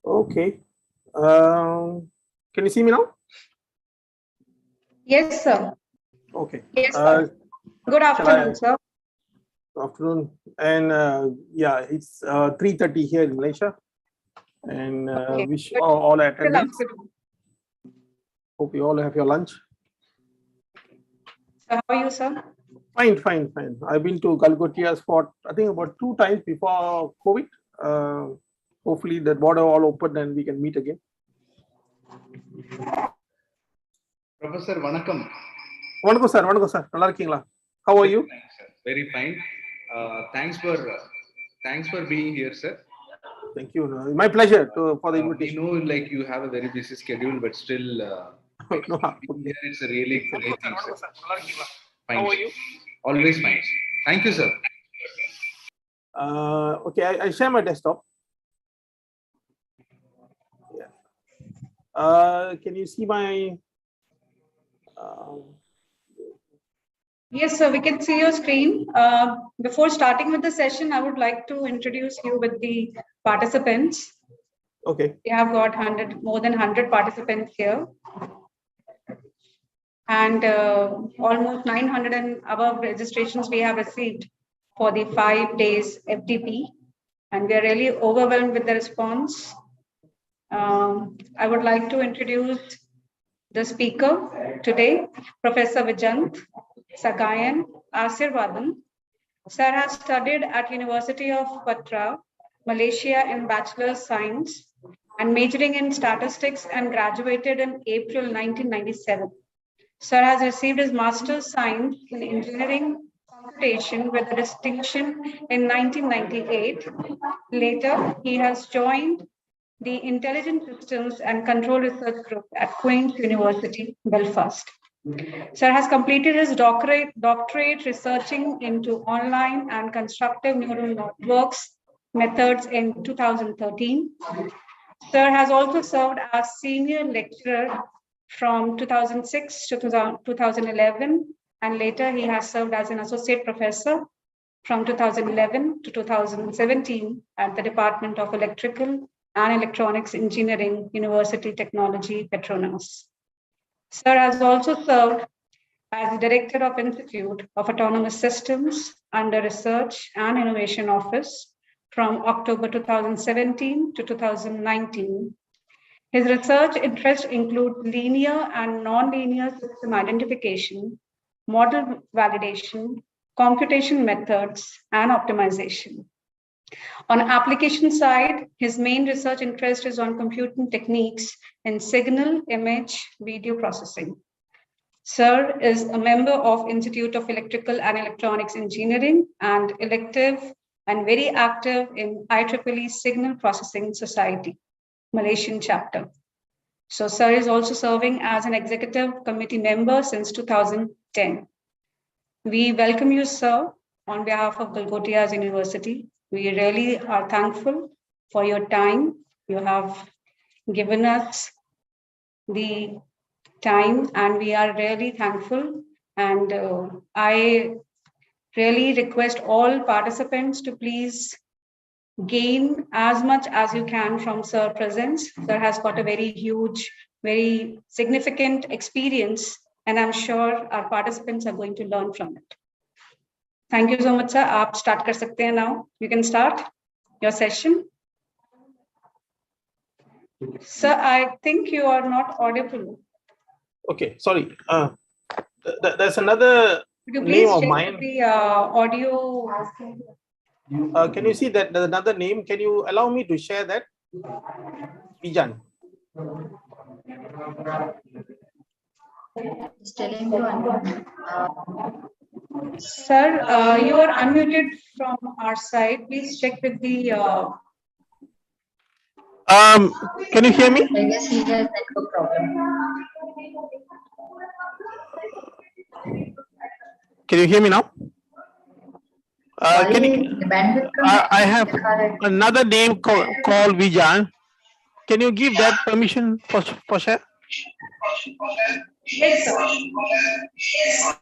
Okay. Can you see me now? Yes, sir. Okay. Yes, sir. Good afternoon, sir. Good afternoon. And yeah, it's 3:30 here in Malaysia. And Okay. wish all Good attendants. afternoon. Hope you all have your lunch. So how are you, sir? Fine, fine, fine. I've been to Galgotias for I think about 2 times before COVID. Hopefully the border all open and we can meet again. Professor Vanakkam. Vanakkam sir, vanakkam sir. Nalla irukingla? How are you? Very fine. Thanks for being here, sir. Thank you. My pleasure for the invitation. We know like you have a very busy schedule, but still No, here it's a really great thing, sir. Fine. How are you? Always fine. Thank you, sir. Okay, I share my desktop. Yeah. Can you see my? Yes, sir. We can see your screen. Before starting with the session, I would like to introduce you with the participants. Okay. We have got more than 100 participants here. And almost 900 and above registrations we have received for the 5 days FDP. And we are really overwhelmed with the response. I would like to introduce the speaker today, Professor Vijant Sagayan Asirvadan. Sir has studied at University of Patra, Malaysia in Bachelor's Science and majoring in Statistics and graduated in April 1997. Sir has received his Master's Science in Engineering Computation with a distinction in 1998. Later, he has joined the Intelligent Systems and Control Research Group at Queen's University, Belfast. Sir has completed his doctorate researching into online and constructive neural networks methods in 2013. Sir has also served as senior lecturer from 2006 to 2011, and later he has served as an associate professor from 2011 to 2017 at the Department of Electrical and Electronics Engineering, University Technology, Petronas. Sir has also served as the Director of Institute of Autonomous Systems under Research and Innovation Office from October 2017 to 2019. His research interests include linear and non-linear system identification, model validation, computation methods, and optimization. On the application side, his main research interest is on computing techniques in signal, image, video processing. Sir is a member of Institute of Electrical and Electronics Engineering and elective and very active in IEEE Signal Processing Society, Malaysian chapter. So Sir is also serving as an executive committee member since 2010. We welcome you, sir, on behalf of Galgotias University. We really are thankful for your time. You have given us the time and we are really thankful. And I really request all participants to please gain as much as you can from Sir presence. Sir has got a very huge, very significant experience, and I'm sure our participants are going to learn from it. Thank you so much, sir. आप start कर सकते हैं now. You can start your session. Sir, I think you are not audible. Okay, sorry. There's another name of mine. The audio. Can you see that there's another name? Can you allow me to share that? Bijan. Sir, you are unmuted from our side. Please check with the. Can you hear me? I guess he has network problem. Can you hear me now? Can you, I have another name called Vijan. Can you give that permission for share? Yes, sir.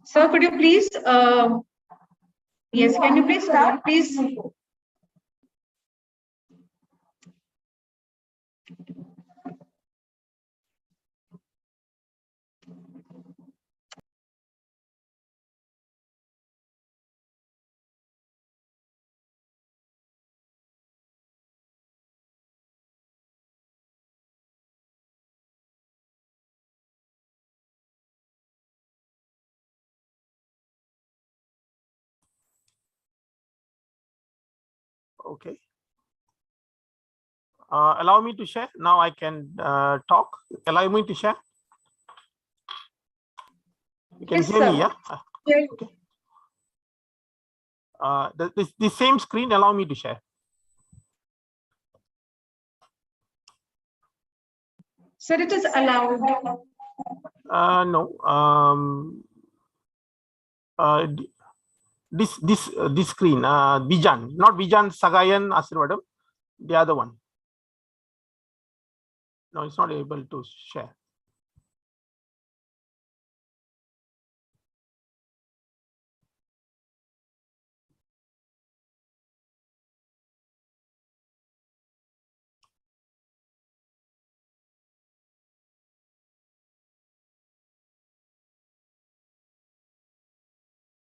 Sir, could you please, yes, can you please start, please? Okay. Allow me to share. Now I can talk. Allow me to share. You can Yes, hear sir. me, yeah? Yes. Okay. The same screen, allow me to share. Sir, it is allowed. No. This screen, Vijan, not Vijan Sagayan Asirvadam, the other one. No, it's not able to share.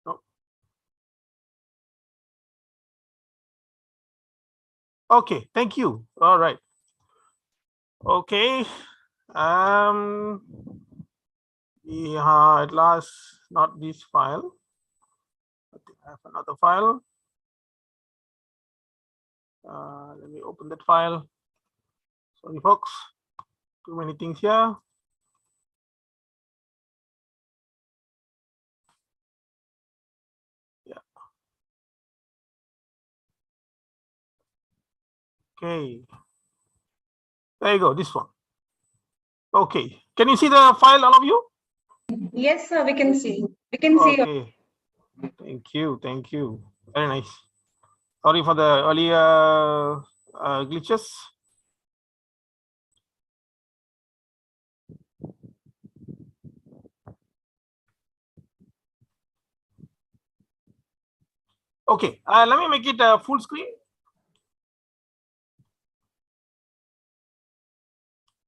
No. Okay, thank you. All right. Okay. Yeah, at last, not this file. I think I have another file. Let me open that file. Sorry, folks. Too many things here. Yeah. Okay. There you go. This one. Okay. Can you see the file, all of you? Yes, sir, we can see. We can see. Okay. Thank you. Thank you. Very nice. Sorry for the earlier glitches. Okay, let me make it full screen.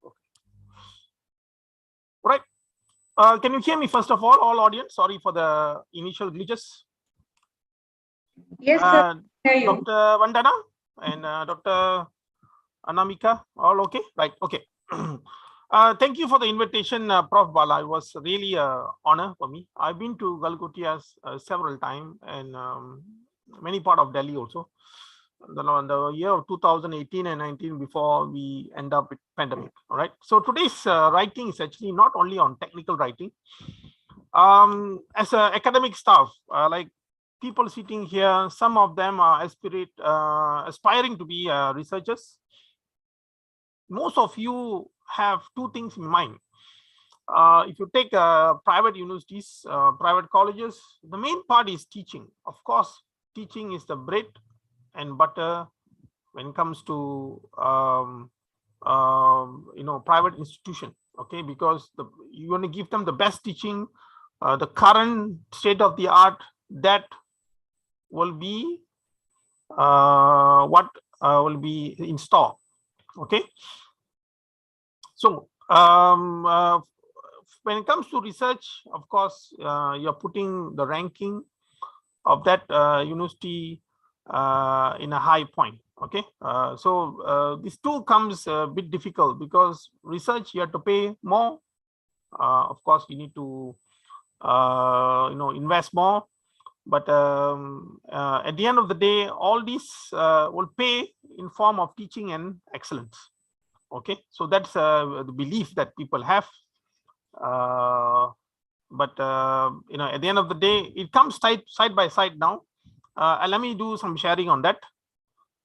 Okay. Right. Can you hear me first of all audience? Sorry for the initial glitches. Yes, sir. Dr. Vandana and Dr. Anamika, all okay? Right, okay. Thank you for the invitation, Prof. Bala. It was really an honor for me. I've been to Galgotias several times and many part of Delhi also. The year of 2018 and 19 before we end up with pandemic. All right. So today's writing is actually not only on technical writing. As an academic staff, like people sitting here, some of them are aspiring to be researchers. Most of you have two things in mind. If you take private universities, private colleges, the main part is teaching. Of course, teaching is the bread and butter when it comes to private institution. Okay, because you want to give them the best teaching, the current state of the art that will be what will be in store. Okay, so when it comes to research, of course, you're putting the ranking of that university in a high point. Okay, so this too comes a bit difficult because research you have to pay more. Of course, you need to invest more, but at the end of the day, all these will pay in form of teaching and excellence. Okay, so that's the belief that people have. But at the end of the day, it comes side by side now. Let me do some sharing on that.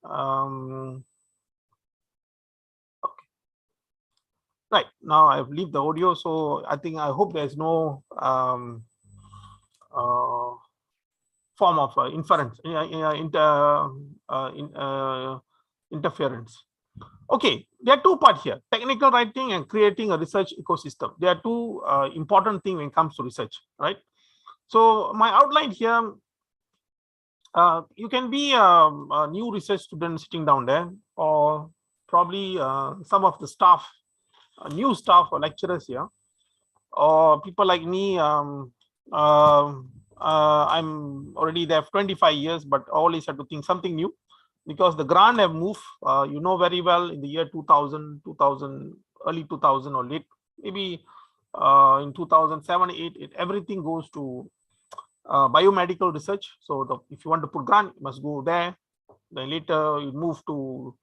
Okay. Right, now I've leave the audio, so I hope there's no form of interference. Okay, there are two parts here: technical writing and creating a research ecosystem. There are two important things when it comes to research, right? So my outline here, you can be a new research student sitting down there, or probably some of the staff, new staff or lecturers here, or people like me. I'm already there for 25 years, but always have to think something new, because the grant have moved, very well, in the year 2000, early 2000 or late, maybe in 2007, 8, everything goes to biomedical research. So if you want to put grant, you must go there. Then later you move to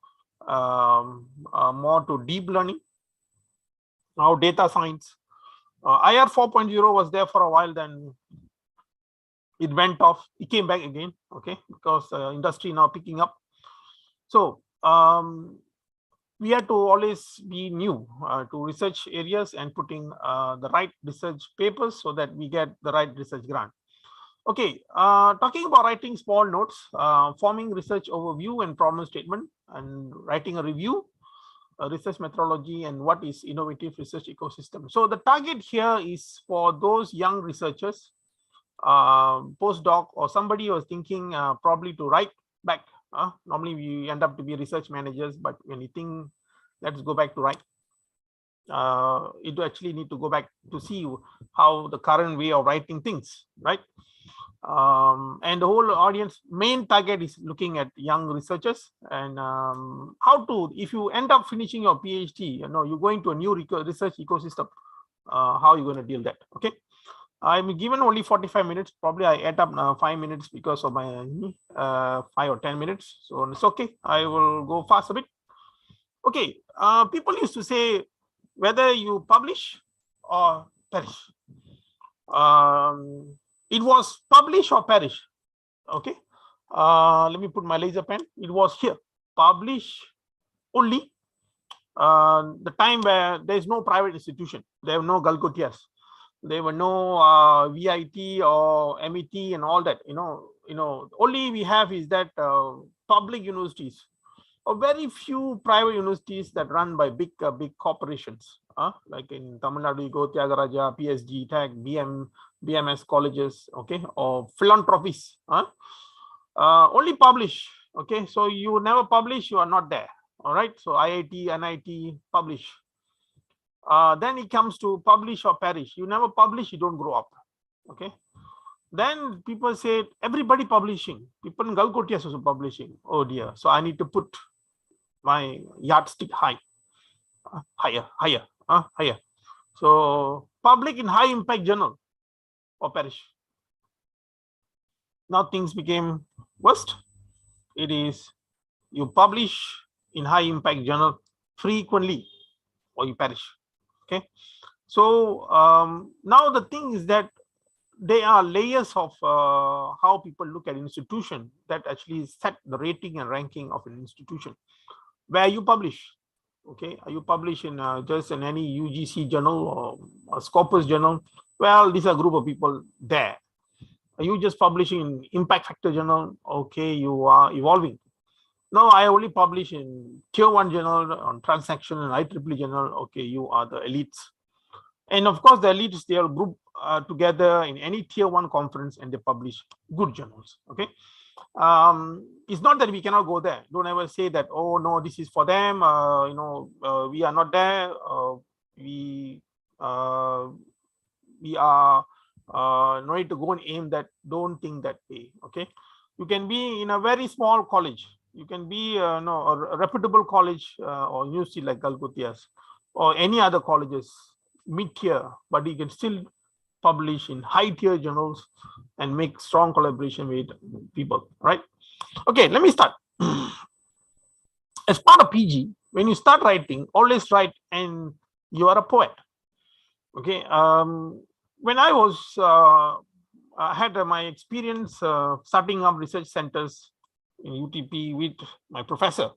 more to deep learning. Now data science. IR 4.0 was there for a while, then it went off, it came back again, okay, because industry now picking up. So we have to always be new to research areas and putting the right research papers so that we get the right research grant. Okay, talking about writing small notes, forming research overview and problem statement, and writing a review, research methodology, and what is innovative research ecosystem. So the target here is for those young researchers, postdoc, or somebody who was thinking probably to write back. Normally we end up to be research managers, but when you think let's go back to write, you actually need to go back to see how the current way of writing things, right? And the whole audience main target is looking at young researchers, and how to, if you end up finishing your PhD, you're going to a new research ecosystem, how you're going to deal that. Okay, I'm given only 45 minutes. Probably I add up 5 minutes because of my 5 or 10 minutes. So it's okay. I will go fast a bit. Okay, people used to say whether you publish or perish. It was publish or perish. Okay, let me put my laser pen. It was here, publish only. The time where there is no private institution, there were no Galgotias, there were no VIT or MET and all that. Only we have is that public universities, or very few private universities that run by big corporations, like in Tamil Nadu, you go Tyagaraja, PSG, Tech, BMS colleges, okay, or philanthropies. Only publish. Okay, so you never publish, you are not there. All right, so IIT, NIT, publish. Then it comes to publish or perish. You never publish, you don't grow up. Okay, then people say everybody publishing. People in Galgotias also publishing. Oh dear, so I need to put my yardstick high, higher. So public in high impact journal or perish. Now things became worst. It is you publish in high impact journal frequently or you perish. Okay, so now the thing is that there are layers of how people look at institution that actually set the rating and ranking of an institution. Where you publish, okay, are you publish in just in any UGC journal or a Scopus journal? Well, these are a group of people there. Are you just publishing in impact factor journal? Okay, you are evolving. No, I only publish in tier 1 journal on transaction and IEEE journal. Okay, you are the elites. And of course, the elites, they are grouped together in any tier 1 conference and they publish good journals. Okay. It's not that we cannot go there. Don't ever say that, oh no, this is for them. We are not there. We are No need to go and aim that. Don't think that way. Okay, you can be in a very small college. You can be no, a reputable college or university like Galgotias or any other colleges mid-tier, but you can still publish in high-tier journals and make strong collaboration with people. Right? Okay, let me start. As part of PG, when you start writing, always write and you are a poet. Okay, when I was I had my experience starting up research centers in UTP with my professor,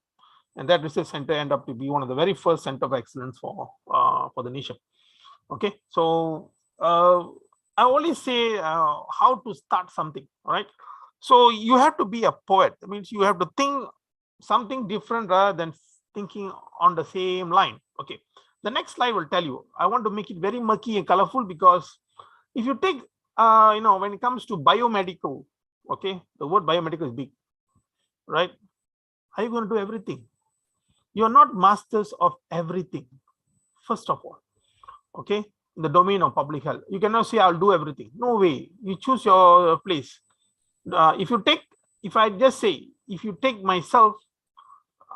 and that research center ended up to be one of the very first center of excellence for the nation. Okay, so I always say how to start something. All right, so you have to be a poet. That means you have to think something different rather than thinking on the same line. Okay, the next slide will tell you. I want to make it very murky and colorful because if you take when it comes to biomedical, okay, the word biomedical is big, right? Are you going to do everything? You're not masters of everything, first of all. Okay, in the domain of public health, you cannot say I'll do everything. No way. You choose your place. If I just say, if you take myself,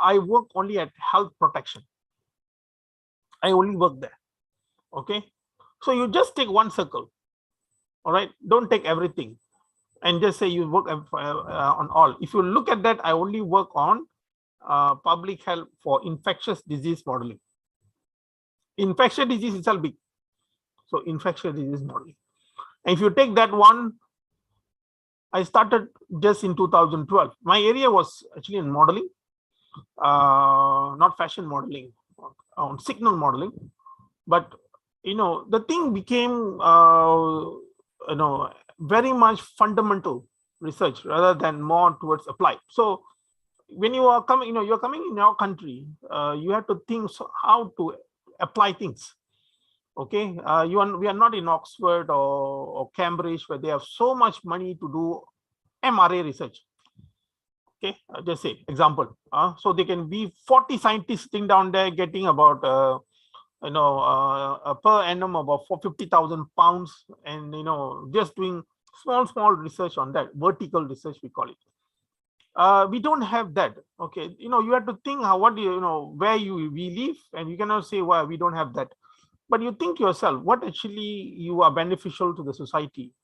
I work only at health protection. I only work there. Okay, so you just take one circle. All right, don't take everything and just say you work on all. If you look at that, I only work on public health for infectious disease modeling. Infectious disease itself big. So infectious disease modeling. And if you take that one, I started just in 2012. My area was actually in modeling, not fashion modeling, on signal modeling. But the thing became very much fundamental research rather than more towards applied. So when you are coming, you're coming in your country, you have to think how to apply things. Okay, we are not in Oxford or Cambridge where they have so much money to do MRA research. Okay, just say example. So they can be 40 scientists sitting down there getting about per annum about 50,000 pounds, and just doing small research on that, vertical research we call it. We don't have that. Okay, you have to think how where we live, and you cannot say why we don't have that. But you think yourself, what actually you are beneficial to the society.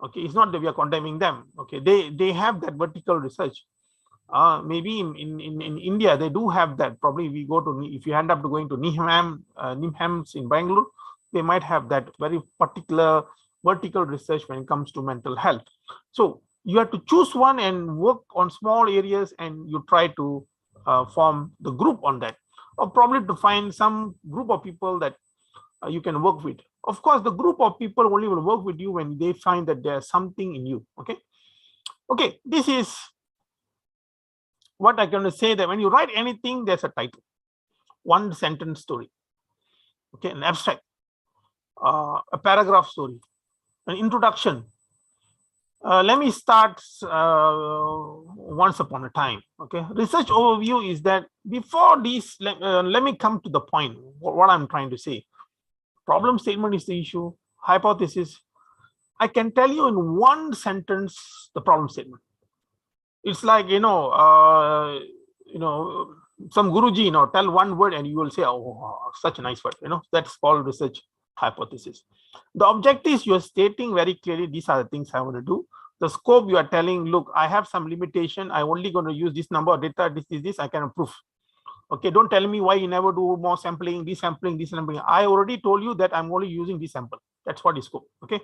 Okay, it's not that we are condemning them. Okay, they have that vertical research. Maybe in India they do have that. Probably we go to, if you end up going to NIMHAMS in Bangalore, they might have that very particular vertical research when it comes to mental health. So you have to choose one and work on small areas, and you try to form the group on that, or probably to find some group of people that you can work with. Of course, the group of people only will work with you when they find that there's something in you. Okay, this is what I'm going to say, that when you write anything, there's a title, one sentence story, okay, an abstract, a paragraph story, an introduction. Let me start once upon a time. Okay, research overview is that before this, let me come to the point, what I'm trying to say. Problem statement is the issue, hypothesis. I can tell you in one sentence the problem statement. It's like, some Guruji, tell one word and you will say, oh, such a nice word, that's called research hypothesis. The objectives you're stating very clearly, these are the things I want to do. The scope you are telling, look, I have some limitation. I'm only going to use this number of data, this, I can prove. Okay, don't tell me why you never do more sampling, this sampling. I already told you that I'm only using this sample. That's what is scope. Okay.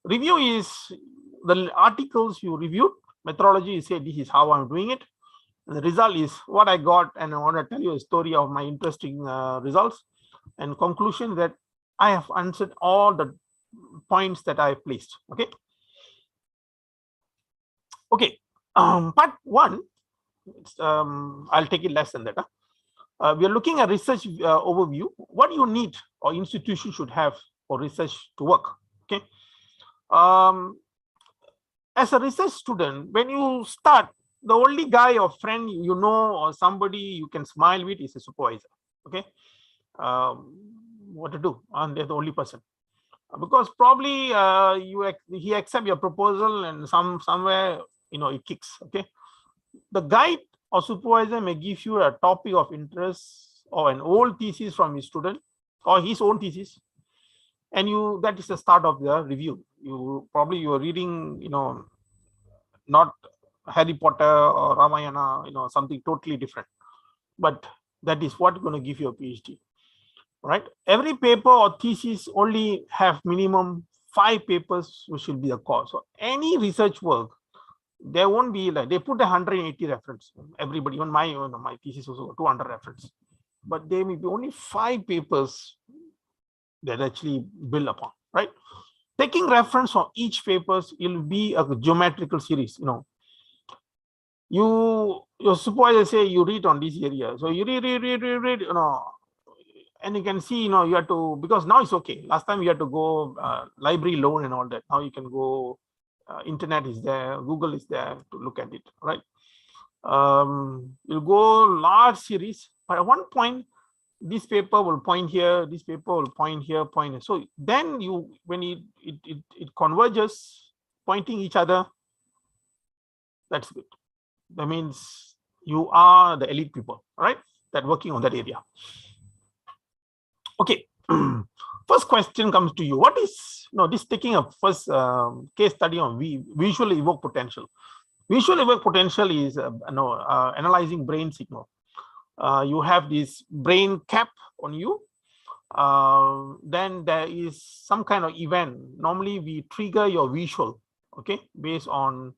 Review is the articles you reviewed. Methodology, you say this is how I'm doing it. And the result is what I got, and I want to tell you a story of my interesting results. And conclusion that I have answered all the points that I placed. Okay. Okay. Part one. I'll take it less than that. We are looking at research overview. What you need or institution should have for research to work. Okay. As a research student, when you start, the only guy or friend or somebody you can smile with is a supervisor. Okay. What to do? And they're the only person. because probably he accept your proposal and somewhere it kicks. Okay, the guide or supervisor may give you a topic of interest or an old thesis from his student or his own thesis, and that is the start of the review. You are reading not Harry Potter or Ramayana, something totally different, but that is what going to give you a PhD. Right? Every paper or thesis only have minimum 5 papers which will be the core. So any research work, there won't be like they put 180 reference. Everybody, even my thesis also 200 reference, but there may be only 5 papers that actually build upon. Right? Taking reference from each papers will be a geometrical series. Your supervisor say you read on this area, so you read, and you can see, you have to, because now it's okay. Last time you had to go library loan and all that. Now you can go, internet is there, Google is there to look at it, right? You'll go large series, but at one point, this paper will point here, this paper will point here, point here. So then when it converges, pointing each other, that's good. That means you are the elite people, right? That working on that area. Okay, first question comes to you. What is this taking a first case study on visual evoked potential? Visual evoked potential is analyzing brain signal. You have this brain cap on you. Then there is some kind of event. Normally we trigger your visual, okay, based on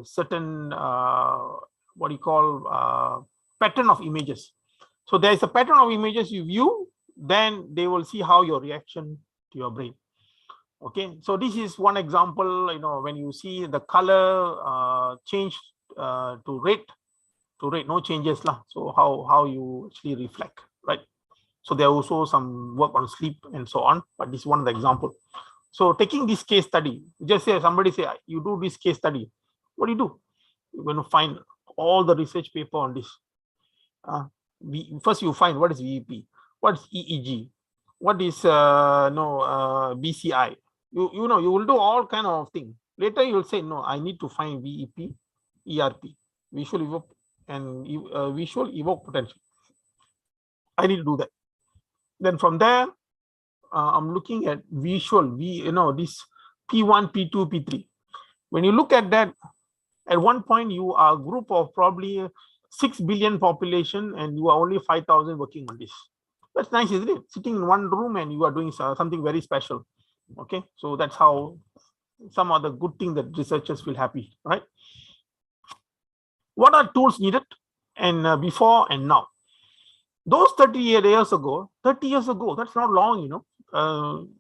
certain what you call pattern of images. So there is a pattern of images you view, then they will see how your reaction to your brain. Okay, so this is one example. When you see the color change to red, no changes lah. So how you actually reflect, right? So there are also some work on sleep and so on, but this is one of the example. So taking this case study, just say somebody say you do this case study, what do? You're going to find all the research paper on this. First you find what is VEP, what is EEG, what is BCI. You will do all kind of things. Later you will say, no, I need to find VEP, ERP, visual evoke and visual evoke potential. I need to do that. Then from there, I'm looking at visual, this P1, P2, P3. When you look at that, at one point you are a group of probably 6 billion population and you are only 5,000 working on this. That's nice, isn't it? Sitting in one room and you are doing something very special. Okay, so that's how some other good thing that researchers feel happy, right? What are tools needed and before and now? Those 30 years ago, that's not long,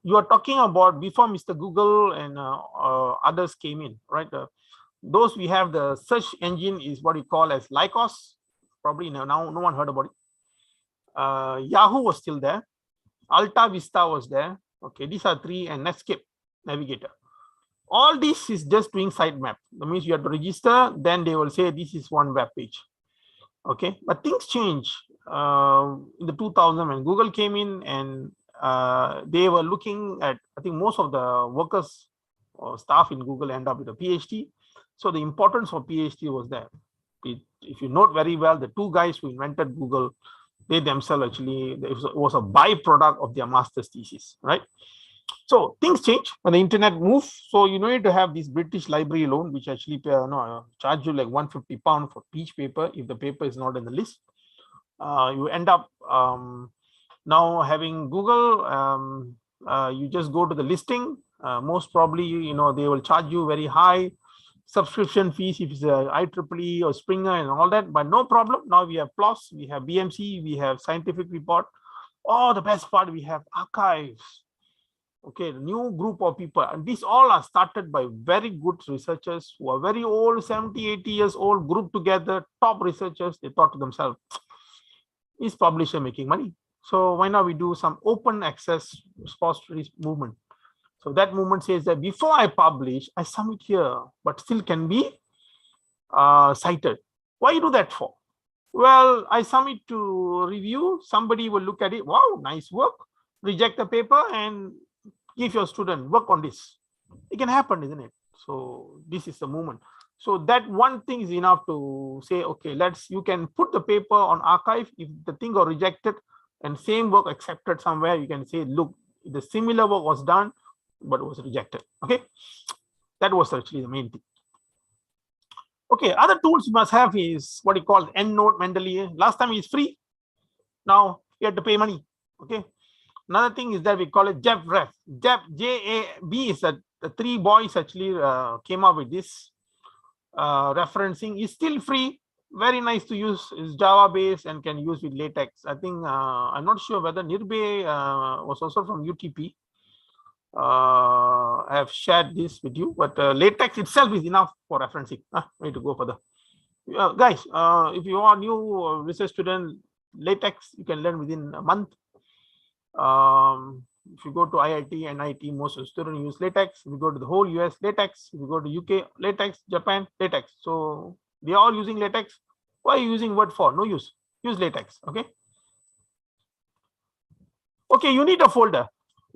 you are talking about before Mr. Google and others came in, right? Those we have the search engine is what we call as Lycos. Probably now no one heard about it. Yahoo was still there. Alta Vista was there. Okay, these are 3, and Netscape Navigator. All this is just doing sitemap. That means you have to register, then they will say this is one web page. Okay, but things change in the 2000 when Google came in, and they were looking at, I think most of the workers or staff in Google end up with a PhD. So the importance of PhD was there. If you note very well, the 2 guys who invented Google, they themselves actually, it was a byproduct of their master's thesis, right? So things change when the internet moves. So you need to have this British library loan, which actually charge you like £150 for each paper if the paper is not in the list. You end up now having Google. You just go to the listing. Most probably, they will charge you very high subscription fees if it's IEEE or Springer and all that, but no problem. Now we have PLOS, we have BMC, we have scientific report. Oh, the best part, we have archives. Okay, new group of people, and these all are started by very good researchers who are very old, 70, 80 years old, grouped together, top researchers. They thought to themselves, is publisher making money? So why not we do some open access repositories movement? So that movement says that before I publish, I submit here, but still can be cited. Why you do that for? Well, I submit to review, somebody will look at it, wow, nice work. reject the paper and give your student work on this. It can happen, isn't it? So this is the movement. So that one thing is enough to say, okay, you can put the paper on archive. If the thing got rejected and same work accepted somewhere, you can say, look, the similar work was done, but it was rejected. Okay, that was actually the main thing. Okay, other tools you must have is what you call Endnote, Mendeley. Last time is free. Now you have to pay money. Okay. Another thing is that we call it JabRef. JAB is that the three boys actually came up with this referencing. Is still free. Very nice to use. Is Java based and can use with LaTeX. I think I'm not sure whether Nirbhay was also from UTP. I have shared this with you, but LaTeX itself is enough for referencing. Need to go further. Guys, if you are new research student, LaTeX you can learn within a month. If you go to IIT and NIT, most of the students use LaTeX. If you go to the whole US, LaTeX. If you go to UK, LaTeX. Japan, LaTeX. So they are all using LaTeX. Why are you using Word for? No use. Use LaTeX. Okay. Okay, you need a folder,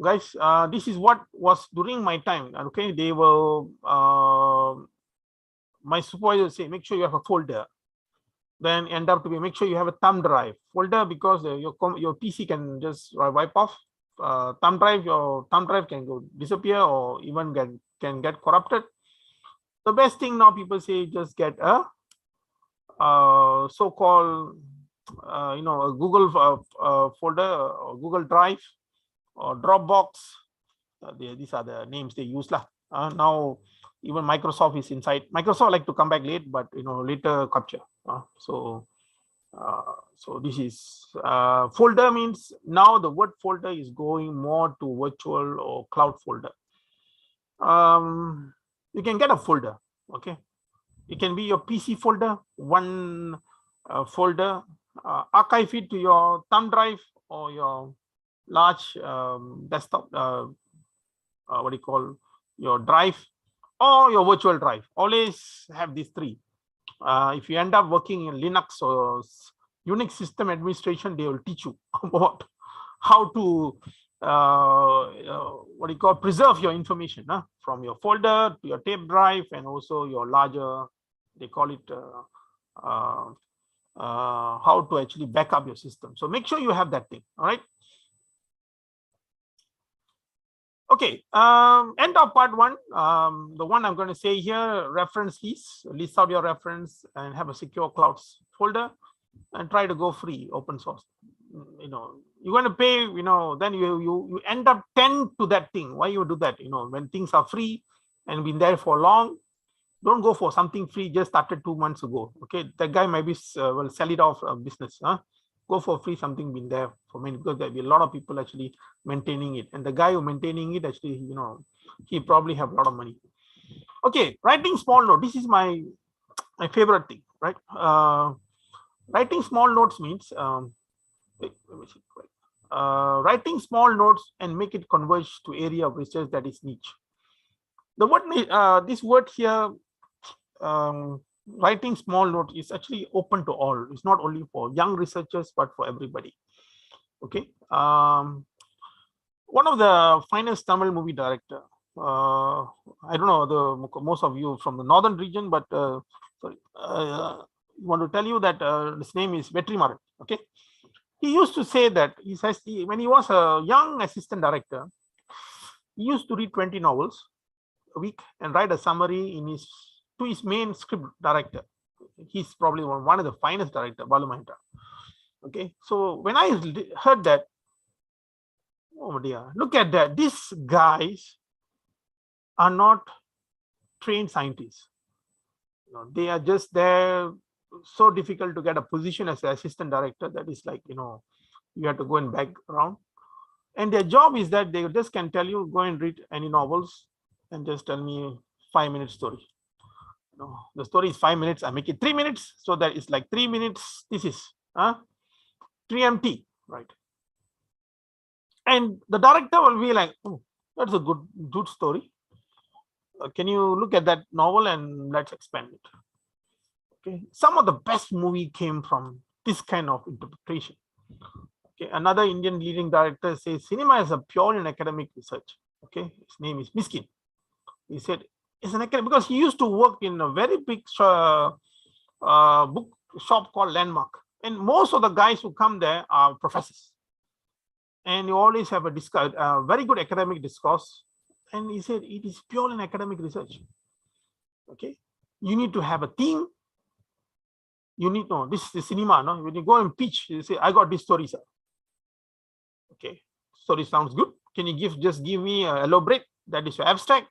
guys. This is what was during my time. Okay, they were my supervisor say, make sure you have a folder. Then end up to be make sure you have a thumb drive folder, because your PC can just wipe off. Thumb drive, your thumb drive can go disappear or even can get corrupted. The best thing now, people say, just get a so-called a Google folder, or Google Drive, or Dropbox. These are the names they use lah. Now even Microsoft is inside. Microsoft like to come back late, but later capture. So this is folder means now the word folder is going more to virtual or cloud folder. You can get a folder. Okay, it can be your PC folder, one folder. Archive it to your thumb drive or your large desktop. What do you call your drive or your virtual drive? Always have these three. If you end up working in Linux or Unix system administration, they will teach you about how to what do you call preserve your information from your folder to your tape drive, and also your larger, they call it how to actually back up your system. So make sure you have that thing. All right. Okay, end of part one. The one I'm going to say here, reference list out your reference and have a secure clouds folder, and try to go free, open source. You're going to pay, then you end up tend to that thing. Why you do that? When things are free and been there for long, don't go for something free just started 2 months ago. Okay, that guy might be will sell it off business. Go for free something been there for many, because there'll be a lot of people actually maintaining it, and the guy who maintaining it actually he probably have a lot of money. Okay, writing small note. This is my favorite thing, right? Writing small notes means writing small notes and make it converge to area of research that is niche. The word this word here, writing small note, is actually open to all. It's not only for young researchers but for everybody. Okay, one of the finest Tamil movie director, I don't know most of you from the northern region, but sorry, I want to tell you that his name is Vetrimaran. Okay, he used to say that he says when he was a young assistant director, he used to read 20 novels a week and write a summary to his main script director. He's probably one of the finest director, Balu Mahindra. Okay, so when I heard that, oh dear, look at that. These guys are not trained scientists. They are just there. So difficult to get a position as an assistant director. That is like, you have to go and back around. And their job is that they just can tell you, go and read any novels and just tell me a 5-minute story. The story is 5 minutes. I make it 3 minutes. So that is like 3 minutes. This is 3MT, right? And the director will be like, oh, that's a good story. Can you look at that novel and let's expand it? Okay, some of the best movie came from this kind of interpretation. Okay, another Indian leading director says cinema is a pure and academic research. Okay, his name is Miskin. He said it's an academic because he used to work in a very big book shop called Landmark, and most of the guys who come there are professors, and you always have a very good academic discourse. And he said it is pure and academic research. Okay, you need to have a theme. You need to know this is cinema. No, when you go and pitch, you say, "I got this story, sir." Okay, story sounds good. Can you just give me elaborate? That is your abstract.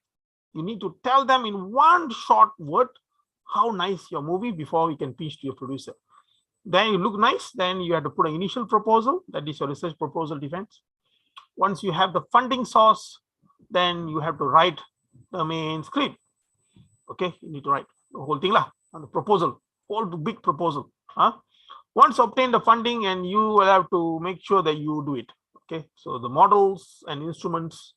You need to tell them in one short word how nice your movie before we can pitch to your producer. Then you look nice. Then you have to put an initial proposal. That is your research proposal defense. Once you have the funding source, then you have to write the main script. Okay, you need to write the whole thing lah, on the proposal, whole big proposal. Once obtain the funding, and you will have to make sure that you do it. Okay, so the models and instruments,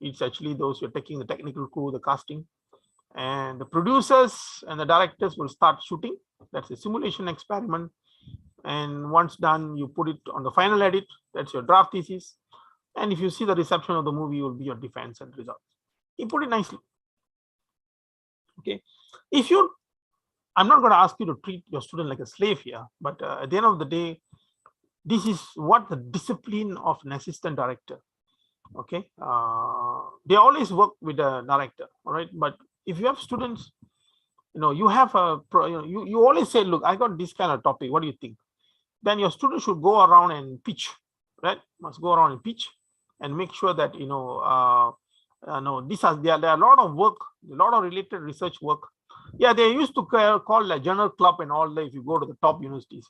it's actually those who are taking the technical crew, the casting, and the producers and the directors will start shooting. That's a simulation experiment. And once done, you put it on the final edit. That's your draft thesis. And if you see the reception of the movie, will be your defense and results. You put it nicely. Okay, I'm not going to ask you to treat your student like a slave here, but at the end of the day, this is what the discipline of an assistant director. Okay, they always work with a director, all right. But if you have students, you have you always say, look, I got this kind of topic. What do you think? Then your student should go around and pitch, right? Must go around and pitch and make sure that there are a lot of work, a lot of related research work. Yeah, they used to call a journal club and all that. If you go to the top universities,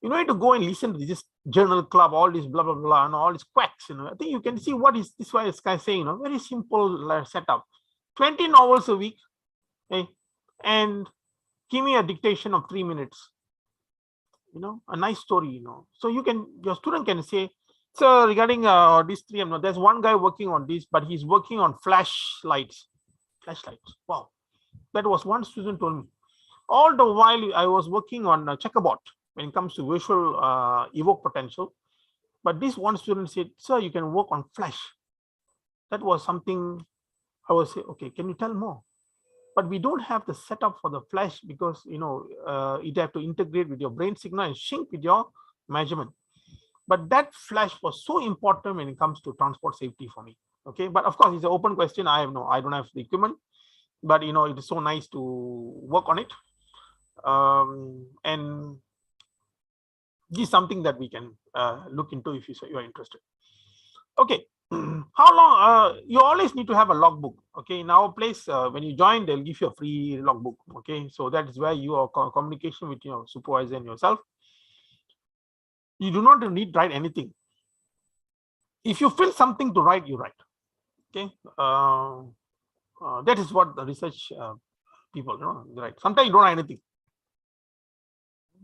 you need to go and listen to this journal club, all this blah blah blah, and all these quacks. I think you can see what is this. Why this guy saying, very simple setup, 20 novels a week, okay, and give me a dictation of 3 minutes. A nice story. So your student can say, so regarding these three, there's one guy working on this, but he's working on flashlights. Wow, that was one student told me. All the while I was working on a checkerboard when it comes to visual evoke potential. But this one student said, sir, you can work on flash. That was something I was say, okay, can you tell more? But we don't have the setup for the flash because, it have to integrate with your brain signal and sync with your measurement. But that flash was so important when it comes to transport safety for me. Okay, but of course, it's an open question. I don't have the equipment, but it is so nice to work on it. And this is something that we can look into if you are interested. Okay, how long? You always need to have a logbook. Okay, in our place, when you join, they'll give you a free logbook. Okay, so that is where you are communication with your supervisor and yourself. You do not need to write anything. If you feel something to write, you write. Okay, that is what the research people write. Sometimes you don't write anything.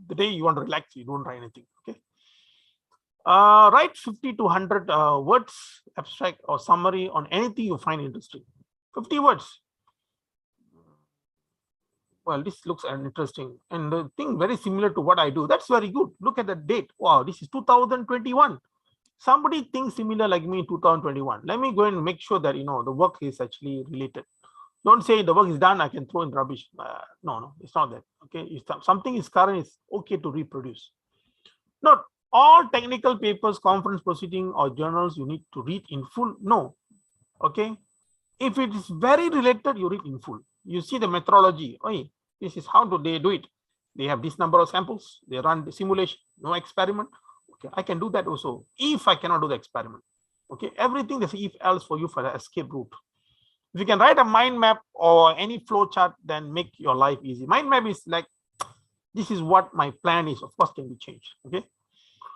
The day you want to relax, you don't write anything. Okay, write 50 to 100 words, abstract or summary on anything you find interesting. 50 words. Well, this looks interesting, and the thing very similar to what I do. That's very good. Look at the date. Wow, this is 2021. Somebody thinks similar like me in 2021. Let me go and make sure that the work is actually related. Don't say the work is done, I can throw in rubbish. No, it's not that. Okay, if something is current, it's okay to reproduce. Not all technical papers, conference proceeding, or journals you need to read in full. No. Okay, if it is very related, you read in full. You see the methodology. Oh, this is how do they do it. They have this number of samples. They run the simulation. No experiment. Okay, I can do that also if I cannot do the experiment. Okay, everything there's if else for you for the escape route. If you can write a mind map or any flow chart, then make your life easy. Mind map is like, this is what my plan is. Of course, can be changed. Okay.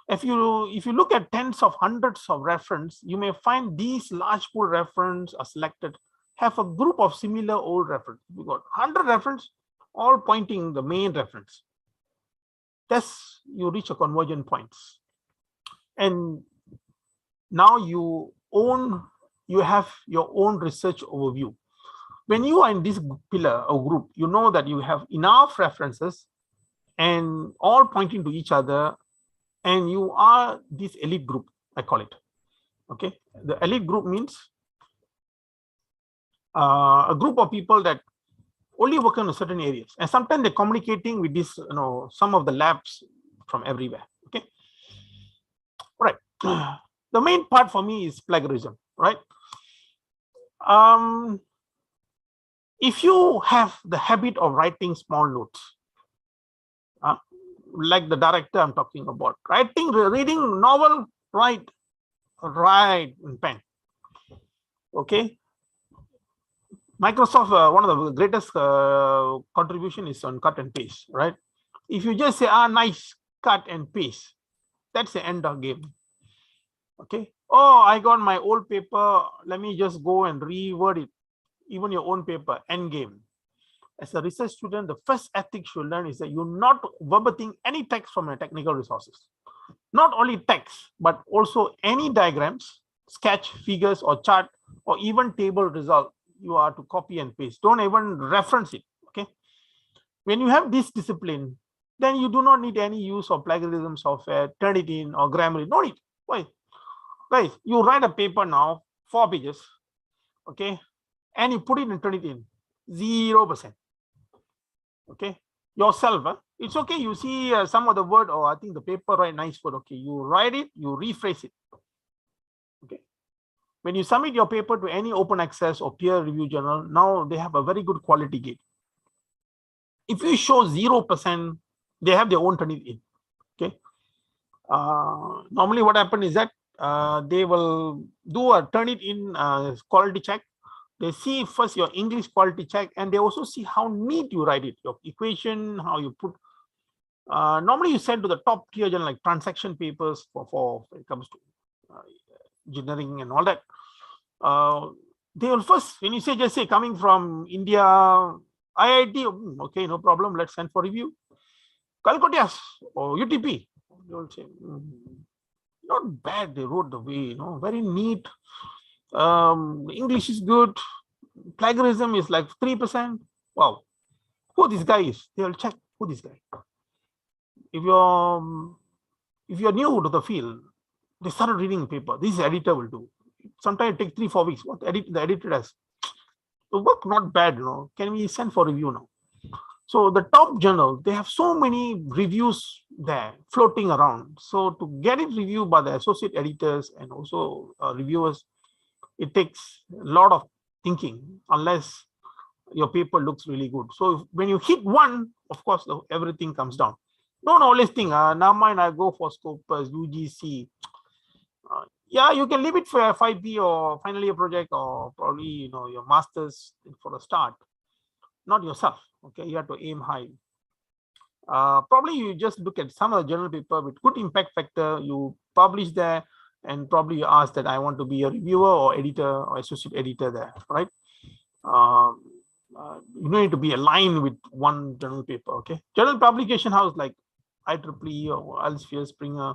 If you look at tens of hundreds of reference, you may find these large pool reference are selected, have a group of similar old reference. We got 100 reference, all pointing the main reference. Thus, you reach a convergent points. And now you have your own research overview. When you are in this pillar or group, you know that you have enough references and all pointing to each other, and you are this elite group, I call it. Okay, the elite group means a group of people that only work in certain areas, and sometimes they're communicating with this, some of the labs from everywhere. Okay, right. The main part for me is plagiarism, right? If you have the habit of writing small notes, like the director I'm talking about, reading novel, write in pen. Okay, Microsoft, one of the greatest contribution is on cut and paste, right? If you just say, nice, cut and paste, that's the end of game. Okay. Oh, I got my old paper. Let me just go and reword it. Even your own paper, end game. As a research student, the first ethic you should learn is that you're not verbatim any text from your technical resources. Not only text, but also any diagrams, sketch, figures, or chart, or even table result you are to copy and paste. Don't even reference it. Okay. When you have this discipline, then you do not need any use of plagiarism software, Turnitin or Grammarly. No need. Why? Guys, you write a paper now, 4 pages, okay, and you put it in Turnitin, 0%. Okay, yourself, it's okay. You see some of the word, or I think the paper write nice word. Okay, you write it, you rephrase it. Okay, when you submit your paper to any open access or peer review journal, now they have a very good quality gate. If you show 0%, they have their own Turnitin. Okay, normally what happens is that they will do a Turnitin quality check. They see first your English quality check, and they also see how neat you write it, your equation, how you put. Normally you send to the top tier journal like transaction papers for when it comes to engineering and all that. They will first, when you say, just say coming from India, IIT, okay, no problem, let's send for review. Galgotias or UTP, they will say, not bad, they wrote the way, very neat. English is good. Plagiarism is like 3%. Wow, who this guy is? They will check who this guy. If you're new to the field, they started reading the paper. This editor will do. Sometimes it takes 3-4 weeks. What the editor does? The work not bad, Can we send for review now? So the top journal, they have so many reviews there floating around. So to get it reviewed by the associate editors and also reviewers, it takes a lot of thinking unless your paper looks really good. So when you hit one, of course, everything comes down. Don't always think, now mind, I go for Scopus, UGC. Yeah, you can leave it for a 5P or final year project, or probably your master's for a start. Not yourself. Okay, you have to aim high. Probably you just look at some of the journal paper with good impact factor, you publish there, and probably you ask that I want to be a reviewer or editor or associate editor there, right? You need to be aligned with one journal paper. Okay, journal publication house like IEEE or Elsevier, Springer,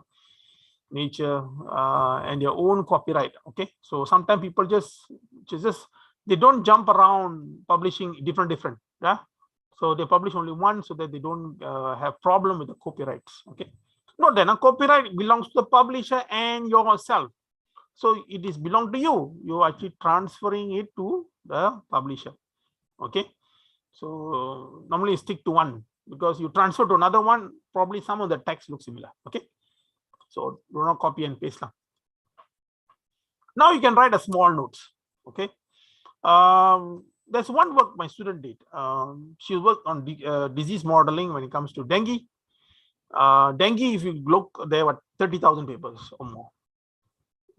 Nature, and your own copyright. Okay, so sometimes people just they don't jump around publishing different, yeah. So they publish only one so that they don't have problem with the copyrights. Okay, no, then a copyright belongs to the publisher and yourself. So it is belong to you. You are actually transferring it to the publisher. Okay, so normally stick to one, because you transfer to another one, probably some of the text looks similar. Okay, so do not copy and paste. Now you can write a small notes. Okay, there's one work my student did. She worked on disease modeling when it comes to dengue. Dengue, if you look, there were 30,000 papers or more.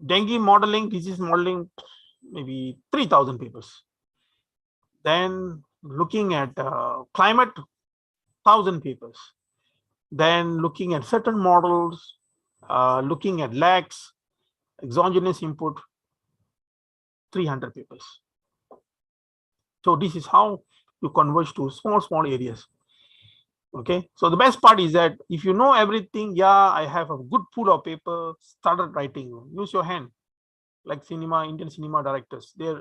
Dengue modeling, disease modeling, maybe 3,000 papers. Then looking at climate, 1,000 papers. Then looking at certain models, looking at lags, exogenous input, 300 papers. So this is how you converge to small areas. Okay, so the best part is that if you know everything, yeah, I have a good pool of paper, started writing, use your hand, like Indian cinema directors. They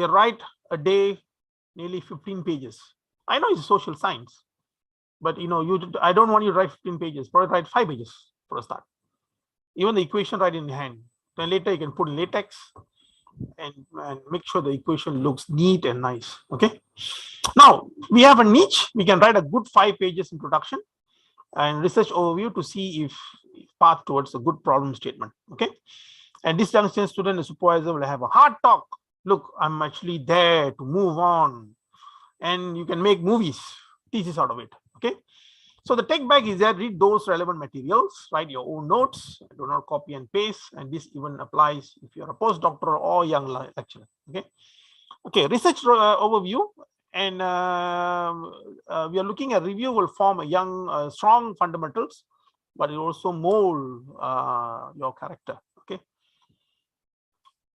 write a day nearly 15 pages. I know it's social science, but I don't want you to write 15 pages, probably write 5 pages. for a start. Even the equation right in hand. Then later you can put in LaTeX and make sure the equation looks neat and nice. Okay. Now we have a niche. We can write a good 5 pages introduction and research overview to see if path towards a good problem statement. Okay. And this junction student and supervisor will have a hard talk. Look, I'm actually there to move on, and you can make movies, thesis out of it. Okay. So the tech bag is there. Read those relevant materials, write your own notes, do not copy and paste. And this even applies if you're a postdoctoral or young lecturer. Okay. Okay. Research overview. And we are looking at review will form a young, strong fundamentals, but it also mold your character. Okay.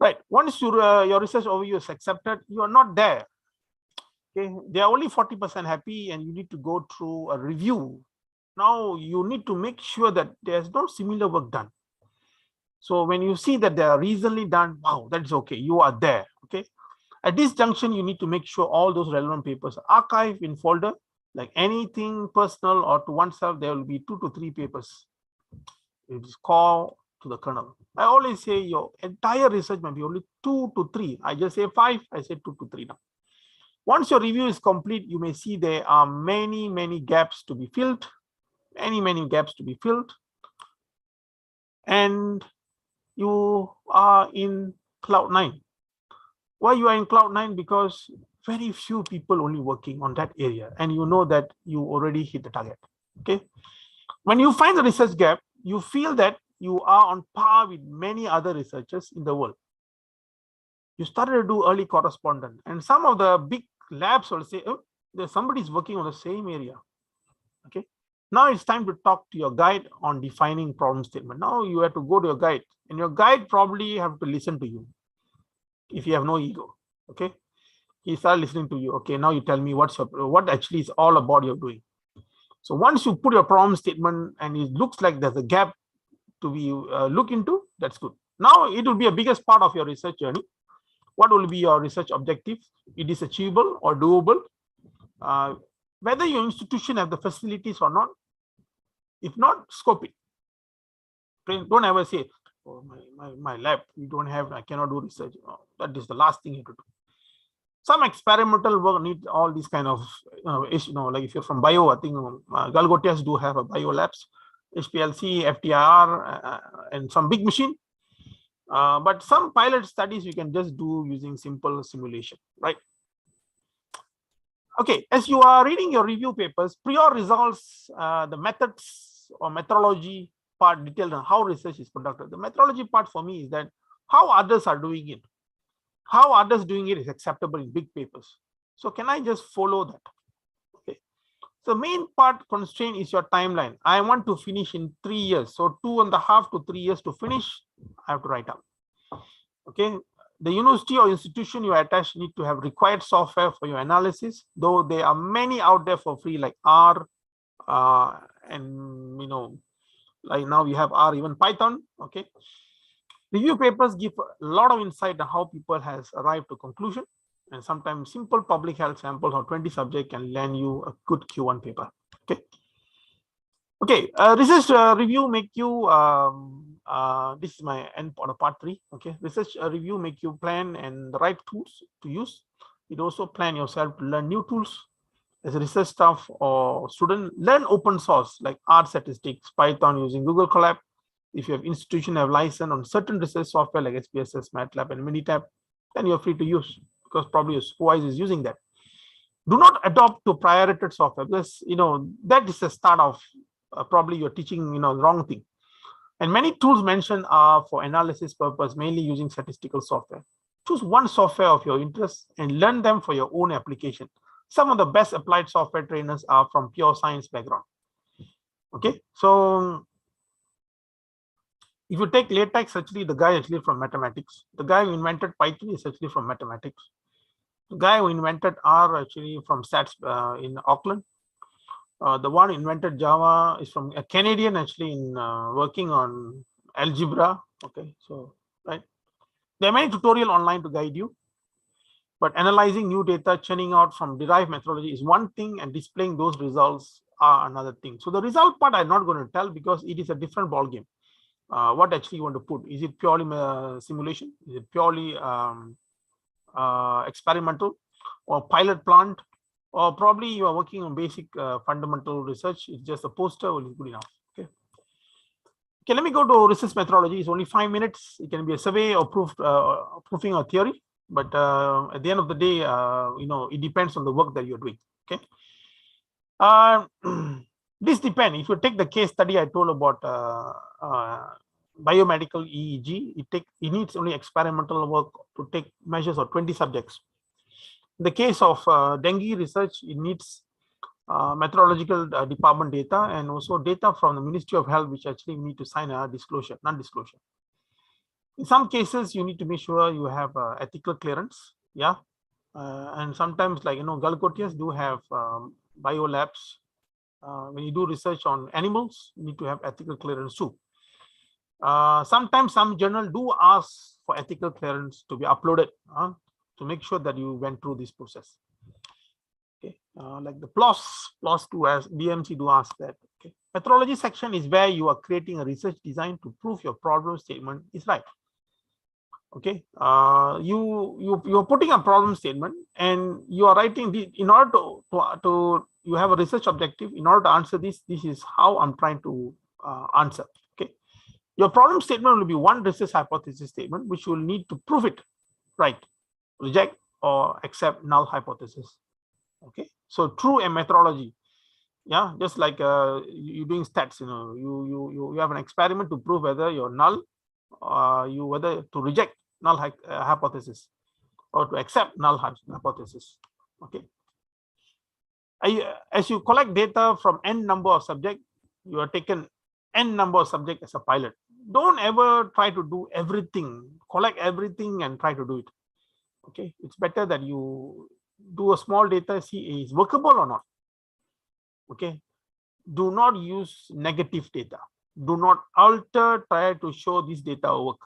Right. Once your research overview is accepted, you are not there. Okay. They are only 40% happy, and you need to go through a review. Now you need to make sure that there's no similar work done. So when you see that they are reasonably done, wow, that's okay. You are there. Okay. At this junction, you need to make sure all those relevant papers are archived in folder, like anything personal or to oneself, there will be 2 to 3 papers. It is called to the kernel. I always say your entire research might be only 2 to 3. I just say 5, I say 2 to 3 now. Once your review is complete, you may see there are many gaps to be filled, many gaps to be filled. And you are in cloud 9. Why you are in cloud 9? Because very few people only working on that area, and you know that you already hit the target. Okay. When you find the research gap, you feel that you are on par with many other researchers in the world. You started to do early correspondence, and some of the big labs will say, oh, there's somebody's working on the same area. Okay. Now it's time to talk to your guide on defining problem statement. Now you have to go to your guide, and your guide probably have to listen to you if you have no ego. Okay. He started listening to you. Okay, now you tell me what actually is all about you're doing. So once you put your problem statement and it looks like there's a gap to be look into, that's good. Now it will be a biggest part of your research journey. What will be your research objective? It is achievable or doable. Whether your institution have the facilities or not. If not, scope it. Don't ever say, oh, my lab, we don't have, I cannot do research. Oh, that is the last thing you have to do. Some experimental work needs all these kind of, like if you're from bio, I think Galgotias do have a bio labs, HPLC, FTIR, and some big machine. But some pilot studies you can just do using simple simulation, right? Okay, as you are reading your review papers, prior results, the methods or methodology part detailed on how research is conducted. The methodology part for me is that how others are doing it. How others doing it is acceptable in big papers. So can I just follow that? Okay. So main part constraint is your timeline. I want to finish in 3 years. So 2.5 to 3 years to finish, I have to write up. Okay. The university or institution you attach need to have required software for your analysis, though there are many out there for free like R, and like now we have R, even Python. Okay. Review papers give a lot of insight on how people has arrived to conclusion, and sometimes simple public health samples of 20 subjects can land you a good Q1 paper. Okay. Okay. Research review make you this is my end part of part 3. Okay. Research review make you plan and the right tools to use. It also plan yourself to learn new tools. As a research staff or student, learn open source like R statistics, Python using Google Colab. If you have institution have license on certain research software like SPSS, MATLAB, and Minitab, then you're free to use because probably your supervisor is using that. Do not adopt to prior-rated software because that is the start of probably you're teaching the wrong thing. And many tools mentioned are for analysis purpose, mainly using statistical software. Choose one software of your interest and learn them for your own application. Some of the best applied software trainers are from pure science background. Okay, so if you take LaTeX, actually the guy actually from mathematics. The guy who invented Python is actually from mathematics. The guy who invented R actually from stats in Auckland. The one who invented Java is from a Canadian actually in working on algebra. Okay, so right. There are many tutorials online to guide you. But analyzing new data, churning out from derived methodology is one thing, and displaying those results are another thing. So the result part I'm not going to tell because it is a different ball game. What actually you want to put? Is it purely simulation? Is it purely experimental or pilot plant? Or probably you are working on basic fundamental research. It's just a poster will be good enough. Okay. Okay, let me go to research methodology. It's only 5 minutes. It can be a survey or proofing or theory. But at the end of the day, it depends on the work that you're doing. Okay. This depends. If you take the case study I told about biomedical EEG, it needs only experimental work to take measures of 20 subjects. In the case of dengue research, it needs methodological department data and also data from the Ministry of Health, which actually need to sign a disclosure, non-disclosure. In some cases, you need to make sure you have ethical clearance. Yeah. And sometimes, like, Galgotias do have bio labs. When you do research on animals, you need to have ethical clearance too. Sometimes some journal do ask for ethical clearance to be uploaded to make sure that you went through this process. Okay, like the PLOS 2 as BMC do ask that. Okay, methodology section is where you are creating a research design to prove your problem statement is right. Okay, you're putting a problem statement and you are writing in order to you have a research objective. In order to answer this is how I'm trying to answer. Okay, your problem statement will be one research hypothesis statement which you will need to prove it right, reject or accept null hypothesis. Okay, so through a methodology, yeah, just like you doing stats, you have an experiment to prove whether you're null, whether to reject null hypothesis or to accept null hypothesis. Okay, as you collect data from n number of subjects, you are taken n number of subjects as a pilot. Don't ever try to do everything, collect everything and try to do it. Okay, it's better that you do a small data, see is workable or not. Okay, do not use negative data. Do not try to show this data work.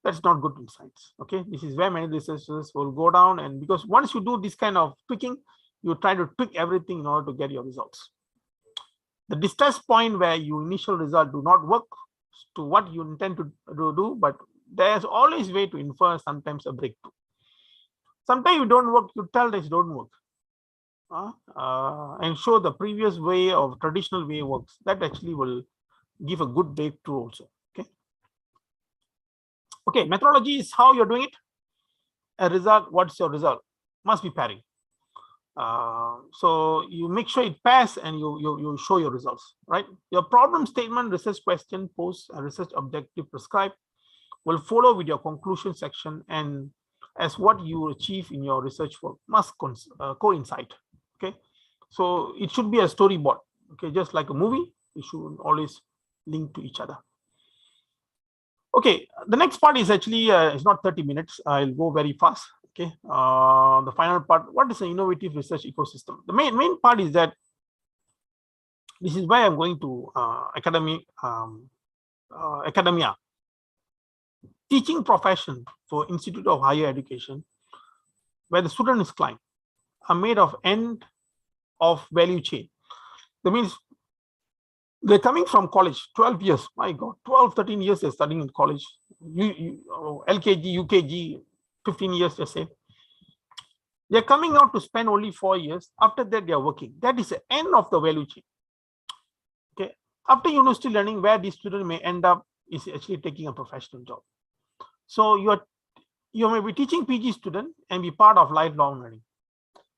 That's not good in science. Okay, this is where many researchers will go down, and because once you do this kind of tweaking, you try to tweak everything in order to get your results. The distress point where your initial result do not work to what you intend to do, but there's always way to infer sometimes a breakthrough. Sometimes you don't work, you tell this don't work. And show the previous way of traditional way works. That actually will give a good breakthrough also. Okay. Okay, methodology is how you're doing it. A result, what's your result? Must be pairing. So you make sure it pairs and you show your results, right? Your problem statement, research question, post, and research objective prescribed will follow with your conclusion section, and as what you achieve in your research work must coincide. Okay, so it should be a storyboard. Okay, just like a movie, it should always link to each other. Okay, the next part is actually it's not 30 minutes. I'll go very fast. Okay, the final part. What is an innovative research ecosystem? The main part is that this is why I'm going to academia, teaching profession for Institute of Higher Education, where the student is client, are made of end of value chain. That means they're coming from college, 12 years, my God, 12, 13 years they're studying in college, LKG, UKG, 15 years, just say. They're coming out to spend only 4 years. After that, they are working. That is the end of the value chain. Okay. After university learning, where the student may end up is actually taking a professional job. So you may be teaching PG student and be part of lifelong learning.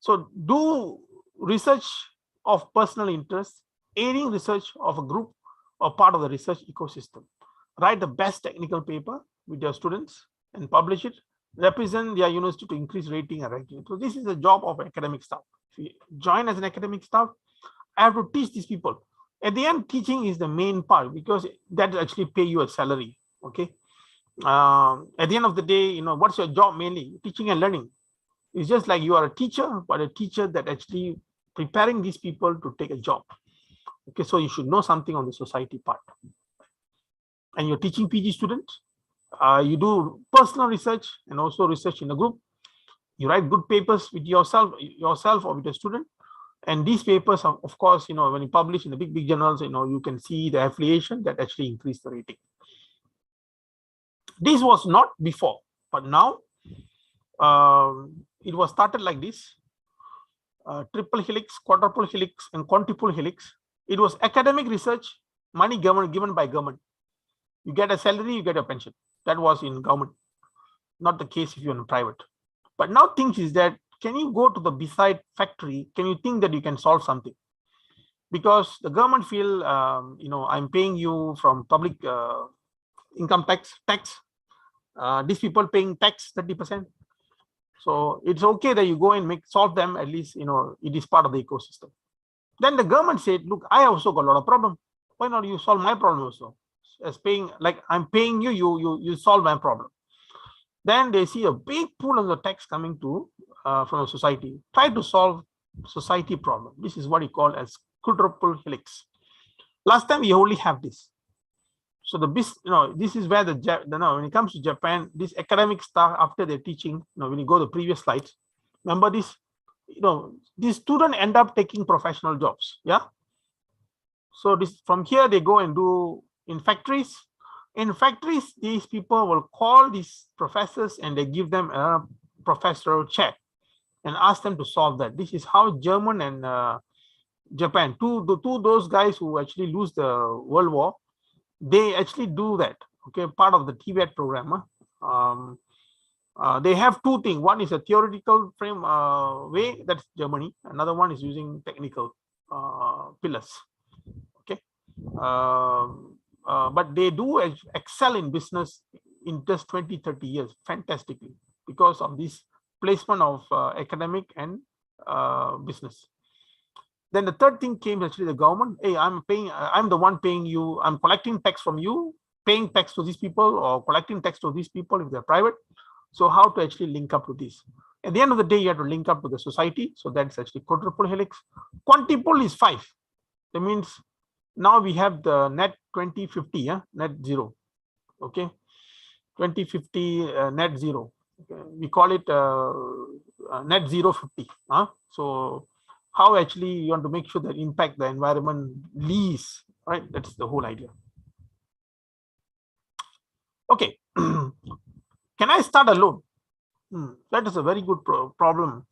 So do research of personal interest, aiding research of a group or part of the research ecosystem. Write the best technical paper with your students and publish it. Represent their university to increase rating and ranking. So this is the job of academic staff. If you join as an academic staff, I have to teach these people. At the end, teaching is the main part because that actually pay you a salary. Okay. At the end of the day, what's your job mainly? Teaching and learning. It's just like you are a teacher, but a teacher that actually preparing these people to take a job. Okay, so you should know something on the society part. And you're teaching PG students. You do personal research and also research in a group. You write good papers with yourself or with a student, And these papers, of course, when you publish in the big journals, you can see the affiliation that actually increased the rating. This was not before, but now it was started like this: triple helix, quadruple helix, and quintuple helix. It was academic research, money given by government. You get a salary, you get a pension. That was in government, not the case if you're in private. But now things is that, can you go to the beside factory? Can you think that you can solve something? Because the government feel, I'm paying you from public income tax. These people paying tax 30%. So it's okay that you go and solve them. At least it is part of the ecosystem. Then the government said, look, I also got a lot of problem. Why not you solve my problem also? As paying, like I'm paying you, you solve my problem. Then they see a big pool of the tax coming to from the society. Try to solve society problem. This is what you call as quadruple helix. Last time we only have this. So this is where when it comes to Japan, this academic stuff, after they're teaching, when you go to the previous slides, remember this, these students end up taking professional jobs. Yeah. So this, from here they go and do in factories. In factories, these people will call these professors and they give them a professorial chair and ask them to solve that. This is how German and Japan, those guys who actually lose the World War, they actually do that. Okay, part of the TVET program. They have two things. One is a theoretical frame way, that's Germany. Another one is using technical pillars. Okay, but they do excel in business in just 20-30 years fantastically because of this placement of academic and business. Then the third thing came actually the government. Hey, I'm the one paying you, I'm collecting tax from you, paying tax to these people or collecting tax to these people if they're private. So how to actually link up to this? At the end of the day, you have to link up to the society. So that's actually quadruple helix. Quintuple is 5. That means now we have the net 2050, net zero. Okay, 2050 net zero. Okay. We call it net zero 50. So how actually you want to make sure that impact the environment least, right? That's the whole idea. Okay. Can I start alone? That is a very good problem,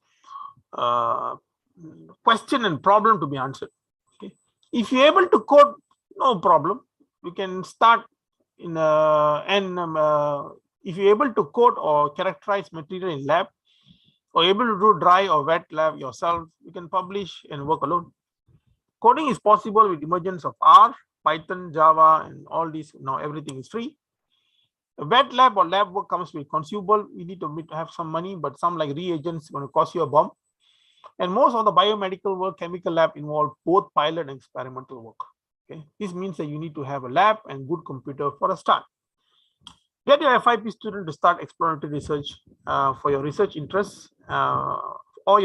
question and problem to be answered. Okay. If you're able to code, no problem. You can start in if you're able to code or characterize material in lab, or able to do dry or wet lab yourself, you can publish and work alone. Coding is possible with emergence of R, Python, Java, and all these. Now everything is free. A wet lab or lab work comes with consumable. You need to have some money, but some like reagents going to cost you a bomb. And most of the biomedical work, chemical lab involve both pilot and experimental work. Okay, this means that you need to have a lab and good computer for a start. Get your FIP student to start exploratory research for your research interests, or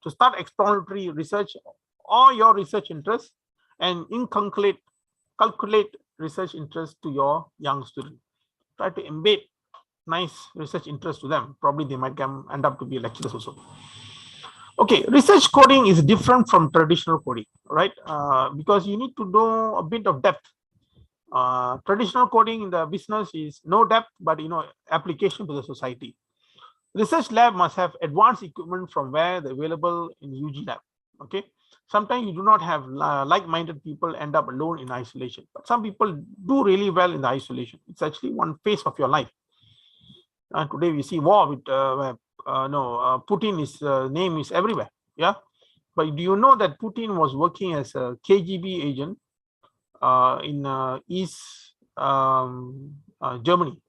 to start exploratory research or your research interests, and calculate research interest to your young student. Try to embed nice research interest to them. Probably they might end up to be lecturers also. Okay, research coding is different from traditional coding, right? Because you need to know a bit of depth. Traditional coding in the business is no depth, but application to the society. Research lab must have advanced equipment from where they're available in UG lab. Okay, sometimes you do not have like-minded people, end up alone in isolation, but some people do really well in the isolation. It's actually one phase of your life. Today we see war with Putin's name is everywhere. Yeah, but do you know that Putin was working as a KGB agent in East Germany?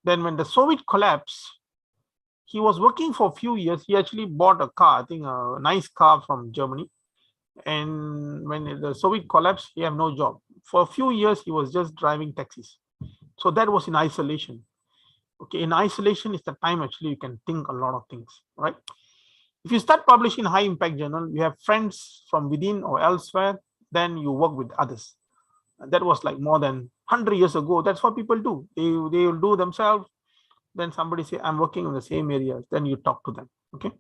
Then when the Soviet collapsed, he was working for a few years. He actually bought a car, I think a nice car from Germany. And when the Soviet collapsed, he had no job. For a few years, he was just driving taxis. So that was in isolation. Okay, in isolation is the time actually you can think a lot of things, right? If you start publishing high impact journal, you have friends from within or elsewhere, then you work with others. And that was like more than 100 years ago. That's what people do. They will do themselves. Then somebody say, I'm working in the same areas. Then you talk to them. Okay.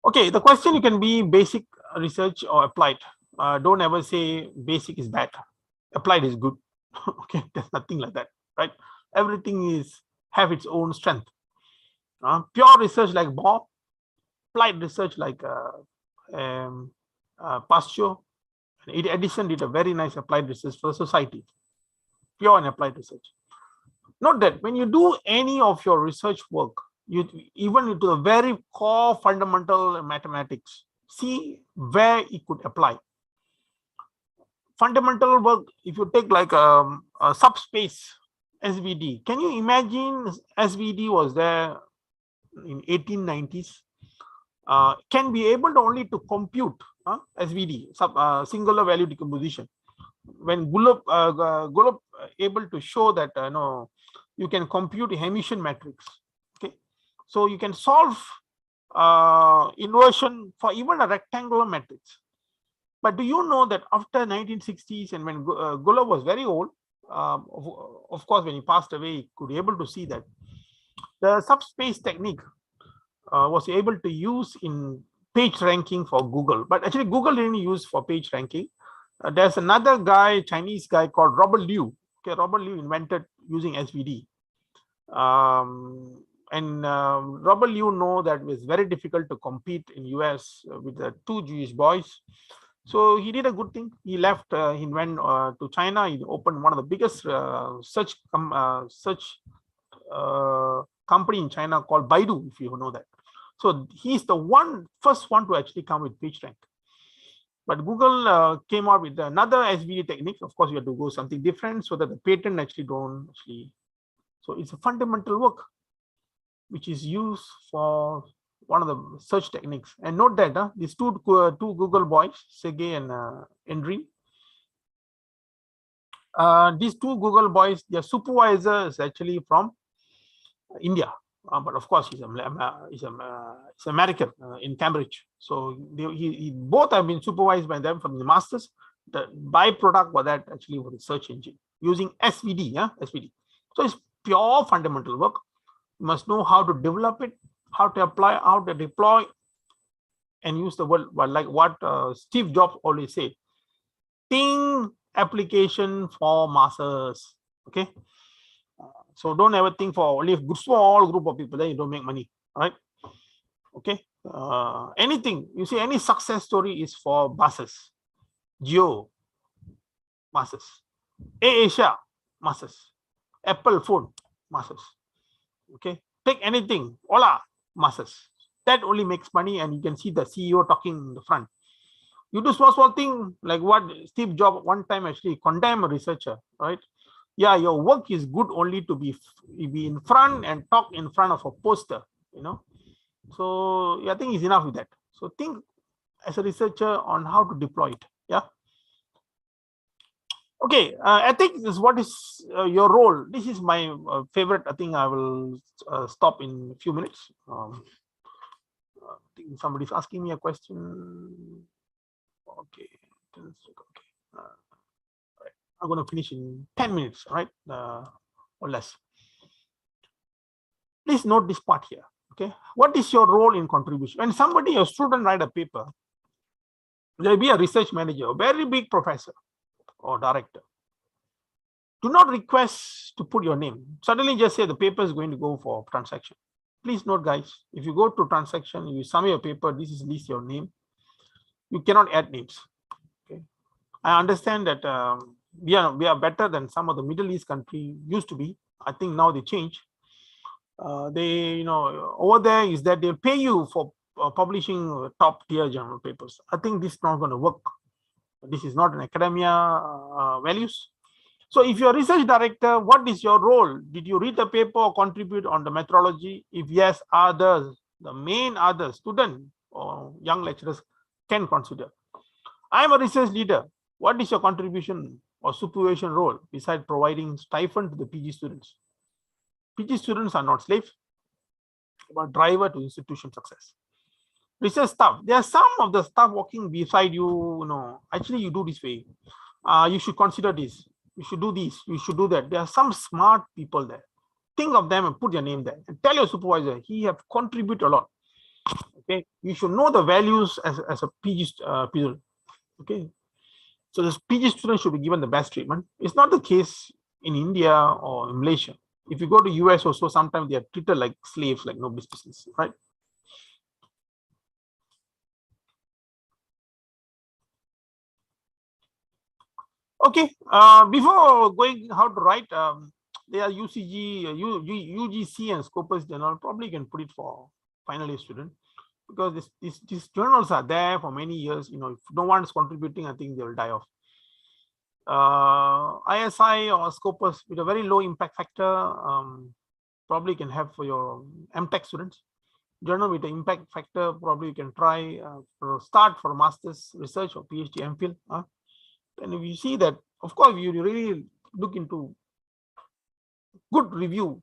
Okay, the question can be basic research or applied. Don't ever say basic is bad, applied is good. Okay, there's nothing like that, right? Everything is have its own strength. Pure research like Bob, applied research like Pasteur. Edison did a very nice applied research for society, pure and applied research. Note that when you do any of your research work, you even into the very core fundamental mathematics, see where it could apply. Fundamental work, if you take like a subspace SVD, can you imagine SVD was there in 1890s? Can be able to only to compute SVD, singular value decomposition. When Golub able to show that you can compute Hermitian matrix. Okay, so you can solve inversion for even a rectangular matrix. But do you know that after 1960s and when Golub was very old, of course, when he passed away, he could be able to see that the subspace technique was able to use in page ranking for Google. But actually, Google didn't use for page ranking. There's another guy, Chinese guy called Robert Liu. Okay, Robert Liu invented using SVD. Robert Liu know that it was very difficult to compete in US with the two Jewish boys. So he did a good thing. He left, he went to China. He opened one of the biggest search company in China called Baidu, if you know that. So he's the first one to actually come with PageRank. But Google came out with another SVD technique. Of course, you have to go something different so that the patent actually don't actually. So it's a fundamental work which is used for one of the search techniques. And note that these two Google boys, Sergey and Andrew, these two Google boys, their supervisor is actually from India. But of course, he's American in Cambridge. So both have been supervised by them from the masters. The byproduct for that actually was a search engine using SVD. SVD. So it's pure fundamental work. You must know how to develop it, how to apply, how to deploy, and use the word like what Steve Jobs always said: think application for masses. Okay. So don't ever think for only a small group of people, then you don't make money, right? Okay. Anything you see, any success story is for masses. Geo, masses. Asia, masses. Apple phone, masses. Okay. Take anything, Ola, masses. That only makes money, and you can see the CEO talking in the front. You do small thing like what Steve Jobs one time actually condemned a researcher, right? Yeah, your work is good only to be in front and talk in front of a poster, So I think it's enough with that. So think as a researcher on how to deploy it. Yeah. Okay, ethics is what is your role. This is my favorite. I think I will stop in a few minutes. I think somebody's asking me a question. Okay. I'm going to finish in 10 minutes, right? Or less. Please note this part here. Okay. What is your role in contribution? When somebody, a student, write a paper, there will be a research manager, a very big professor or director. Do not request to put your name. Suddenly just say the paper is going to go for transaction. Please note, guys, if you go to transaction, you submit your paper, this is at least your name. You cannot add names. Okay. I understand that we are better than some of the Middle East country used to be. I think now they change. They, over there is that they pay you for publishing top tier journal papers. I think this is not going to work. This is not an academia values. So if you're a research director, what is your role? Did you read the paper or contribute on the methodology? If yes, others, the main other student or young lecturers can consider. I'm a research leader. What is your contribution or supervision role besides providing stipend to the PG students? PG students are not slaves, but driver to institution success. Research staff, there are some of the staff working beside you, actually you do this way. You should consider this. You should do this. You should do that. There are some smart people there. Think of them and put your name there. And tell your supervisor, he have contributed a lot. Okay, you should know the values as a PG student. Okay, so this PG student should be given the best treatment. It's not the case in India or in Malaysia. If you go to US also, sometimes they are treated like slaves, like no business, right? Okay, before going how to write, there are UCG, UGC and Scopus journal. Probably you can put it for final year student, because these journals are there for many years. You know, if no one is contributing, I think they will die off. ISI or Scopus with a very low impact factor, probably can have for your MTech students. Journal with an impact factor, probably you can try for start for master's research or PhD MPhil. And if you see that, of course, you really look into good review,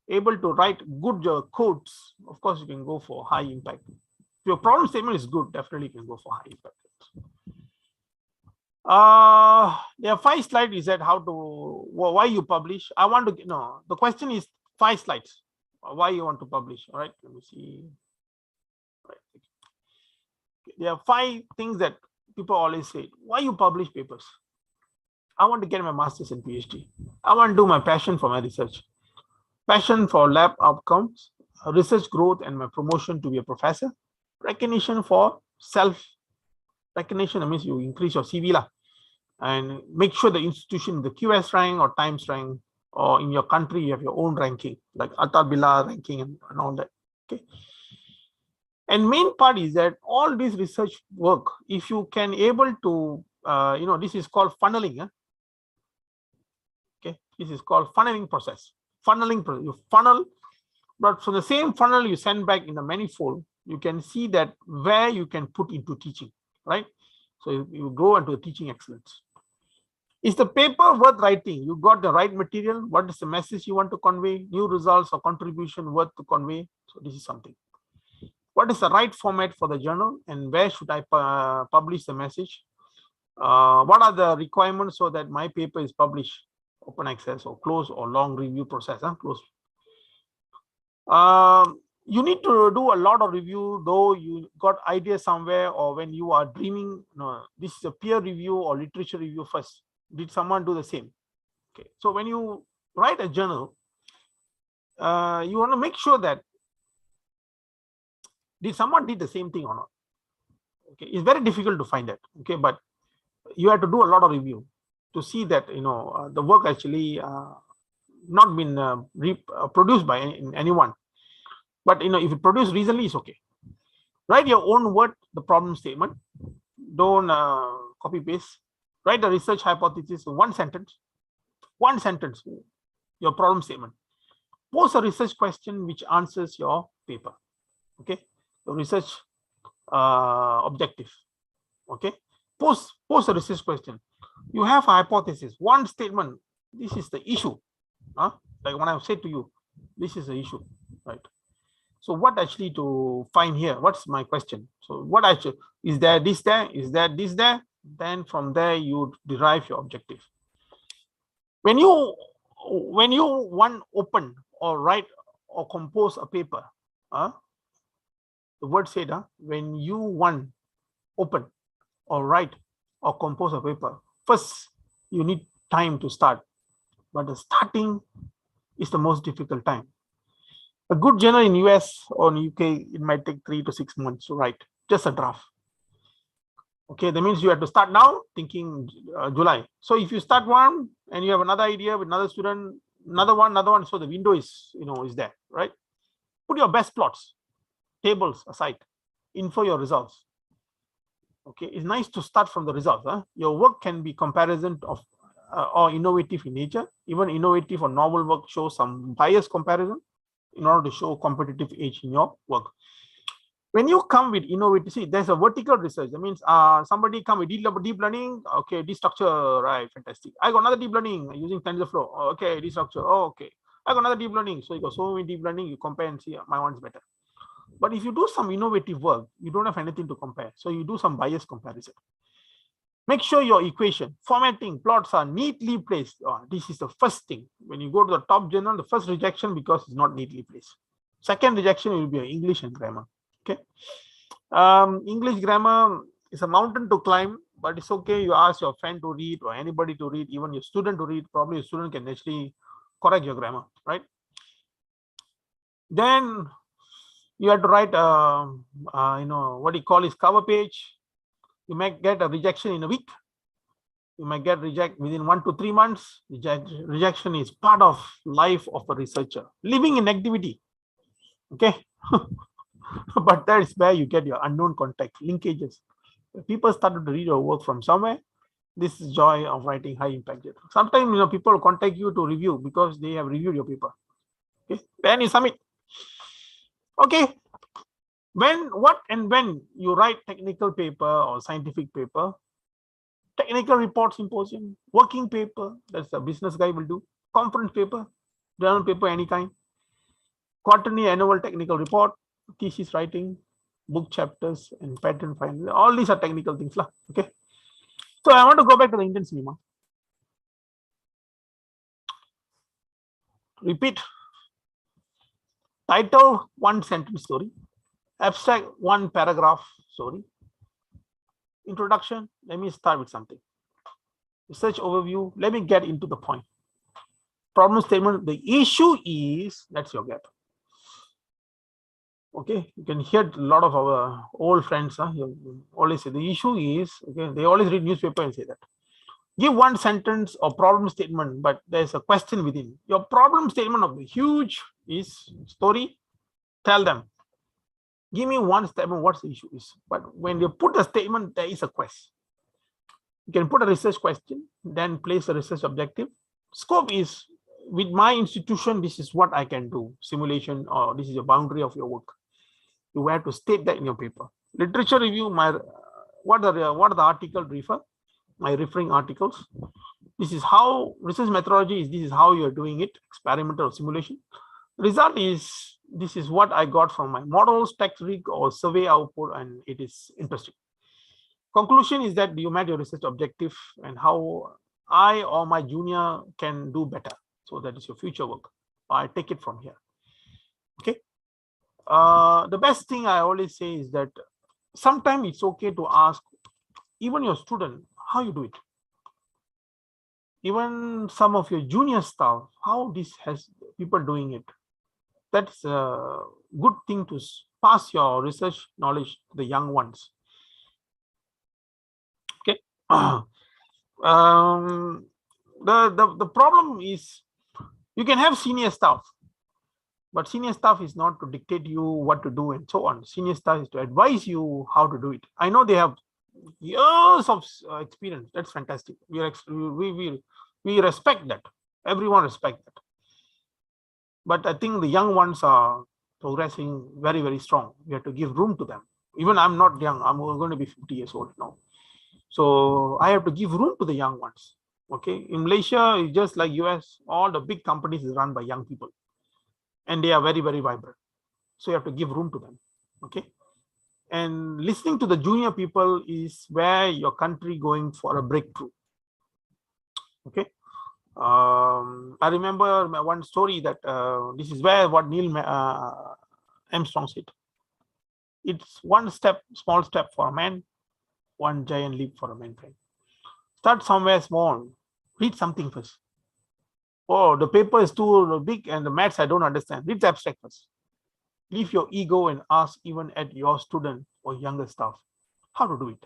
able to write good codes, of course, you can go for high impact. If your problem statement is good, definitely you can go for high impact. There are 5 slides. Is that how to, why you publish? I want to know, the question is 5 slides. Why you want to publish? All right, let me see. Right. There are 5 things that people always say. Why you publish papers? I want to get my master's and PhD. I want to do my passion for my research, passion for lab outcomes, research growth, and my promotion to be a professor. Recognition for self recognition. That means you increase your CV lah, and make sure the institution, the QS rank or Times rank, or in your country you have your own ranking like Atabila ranking and all that. Okay. And main part is that all this research work, if you can able to, this is called funneling. Okay, this is called funneling process. You funnel, but from the same funnel you send back in a manifold, you can see that where you can put into teaching, right? So you go into teaching excellence. Is the paper worth writing? You got the right material. What is the message you want to convey? New results or contribution worth to convey? So this is something. What is the right format for the journal, and where should I publish the message? What are the requirements so that my paper is published open access or closed or long review process? Closed. You need to do a lot of review, though you got ideas somewhere, or when you are dreaming. No, this is a peer review or literature review first. Did someone do the same? Okay, so when you write a journal, you want to make sure that did someone did the same thing or not. Okay, it's very difficult to find that. Okay, but you have to do a lot of review to see that the work actually not been produced by anyone. But if it produced recently, it's okay. Write your own word, the problem statement. Don't copy paste. Write the research hypothesis in one sentence. Your problem statement. Pose a research question which answers your paper. Okay, the research objective. Okay, pose a research question. You have a hypothesis, one statement. This is the issue. Like when I said to you, this is the issue, right? So what actually to find here? What's my question? So what actually is there? This there? Is there this there? Then from there you derive your objective. When you want open or write or compose a paper, the word said, when you want open or write or compose a paper, first you need time to start, but the starting is the most difficult time. A good journal in US or in UK, it might take 3 to 6 months to write just a draft. Okay, that means you have to start now thinking July. So if you start one and you have another idea with another student, another one, so the window is is there, right? Put your best plots, tables aside, info your results. Okay, it's nice to start from the results. Your work can be comparison of or innovative in nature. Even innovative or novel work shows some bias comparison in order to show competitive edge in your work. When you come with innovative, see, there's a vertical research. That means somebody come with deep learning. Okay, this structure, right? Fantastic. I got another deep learning using TensorFlow. Oh, okay, this structure. Oh, okay. I got another deep learning. So you got so many deep learning. You compare and see my one's better. But if you do some innovative work, you don't have anything to compare. So you do some bias comparison. Make sure your equation, formatting, plots are neatly placed. This is the first thing. When you go to the top journal, the first rejection because it's not neatly placed. Second rejection will be English and grammar. Okay. English grammar is a mountain to climb, but it's okay. You ask your friend to read or anybody to read, even your student to read. Probably your student can actually correct your grammar, right? Then you have to write, what you call is cover page. You might get a rejection in a week. You might get reject within 1 to 3 months. Rejection is part of life of a researcher, living in activity. Okay. But that is where you get your unknown context linkages. If people started to read your work from somewhere, this is joy of writing high impact data. Sometimes people contact you to review because they have reviewed your paper. Okay, then you submit. Okay, when you write technical paper or scientific paper, technical report symposium, working paper, that's a business guy will do, conference paper, journal paper any kind, quarterly annual technical report, thesis writing, book chapters, and patent filing. All these are technical things. Okay. So I want to go back to the Indian cinema. Repeat. Title, 1 sentence story. Abstract, 1 paragraph story. Introduction, let me start with something. Research overview, let me get into the point. Problem statement, the issue is, that's your gap. Okay, you can hear a lot of our old friends, always say the issue is, okay, they always read newspaper and say that. Give 1 sentence or problem statement, but there's a question within. Your problem statement of the huge is story, tell them. Give me 1 statement, what the issue is. But when you put a statement, there is a question. You can put a research question, then place a research objective. Scope is, with my institution, this is what I can do, simulation, or this is a boundary of your work. You have to state that in your paper. Literature review, what are the articles refer? My referring articles. This is how research methodology is. This is how you are doing it, experimental simulation. Result is, this is what I got from my models, text rig, or survey output, and it is interesting. Conclusion is that you met your research objective and how I or my junior can do better. So that is your future work. I take it from here. Okay. The best thing I always say is that sometimes it's okay to ask even your student how you do it. Even some of your junior staff, how this has people doing it. That's a good thing to pass your research knowledge to the young ones. Okay. The problem is you can have senior staff, but senior staff is not to dictate you what to do and so on. Senior staff is to advise you how to do it. I know they have years of experience. That's fantastic. We respect that. Everyone respect that. But I think the young ones are progressing very, very strong. We have to give room to them. Even I'm not young. I'm going to be 50 years old now. So I have to give room to the young ones. Okay. In Malaysia, it's just like US. All the big companies is run by young people. And they are very, very vibrant. So you have to give room to them. Okay. And listening to the junior people is where your country going for a breakthrough. Okay. I remember one story that this is where what Neil Armstrong said. It's 1 step, small step for a man, 1 giant leap for a mankind. Start somewhere small. Read something first. Oh, the paper is too big and the maths I don't understand. Read the abstract first. Leave your ego and ask even at your student or younger staff how to do it.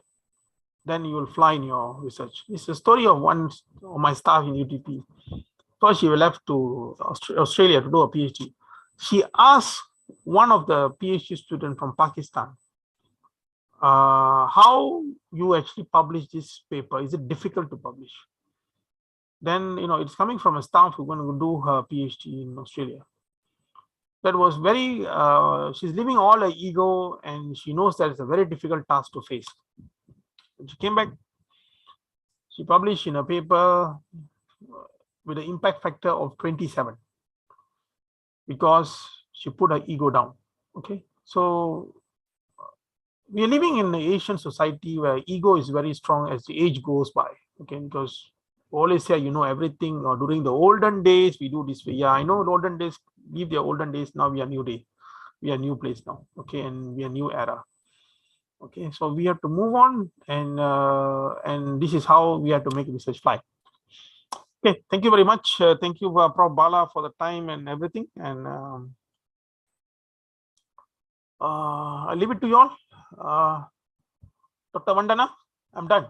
Then you will fly in your research. It's a story of one of my staff in UTP. So she left to Australia to do a PhD. She asked one of the PhD students from Pakistan, how you actually publish this paper? Is it difficult to publish? Then, it's coming from a staff who's going to do her PhD in Australia. That was very, she's leaving all her ego and she knows that it's a very difficult task to face. When she came back, she published in a paper with an impact factor of 27 because she put her ego down. Okay, so we are living in an Asian society where ego is very strong as the age goes by. Okay, because we always say you know everything, or during the olden days we do this way. Yeah, I know the olden days, leave the olden days, now we are new day. we are new place now. Okay, and we are new era. Okay, so we have to move on, and this is how we have to make research fly. Okay, thank you very much. Thank you, Prof. Bala, for the time and everything. And I leave it to you all. Dr. Vandana, I'm done.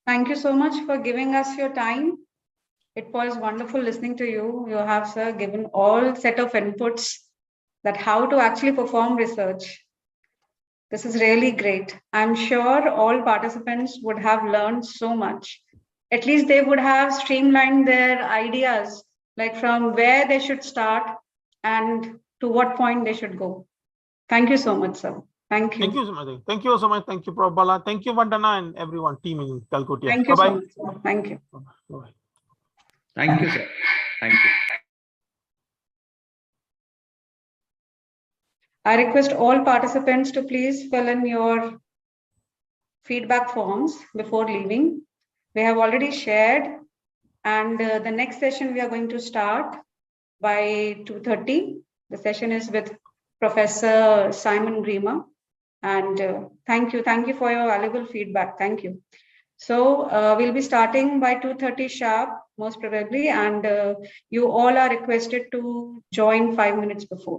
Thank you so much for giving us your time. It was wonderful listening to you. You have, sir, given all set of inputs that how to actually perform research. This is really great. I'm sure all participants would have learned so much. At least they would have streamlined their ideas, like from where they should start and to what point they should go. Thank you so much, sir. Thank you. Thank you so much. Thank you so much. Thank you, Prof. Bala. Thank you, Vandana, and everyone, team in Galgotias. Thank you Bye-bye. so much, sir. Thank you. Bye-bye. Thank you, sir. Thank you. I request all participants to please fill in your feedback forms before leaving. We have already shared, and the next session we are going to start by 2:30. The session is with Professor Simon Grima. And thank you for your valuable feedback. Thank you. So we'll be starting by 2:30 sharp, most probably, and you all are requested to join 5 minutes before.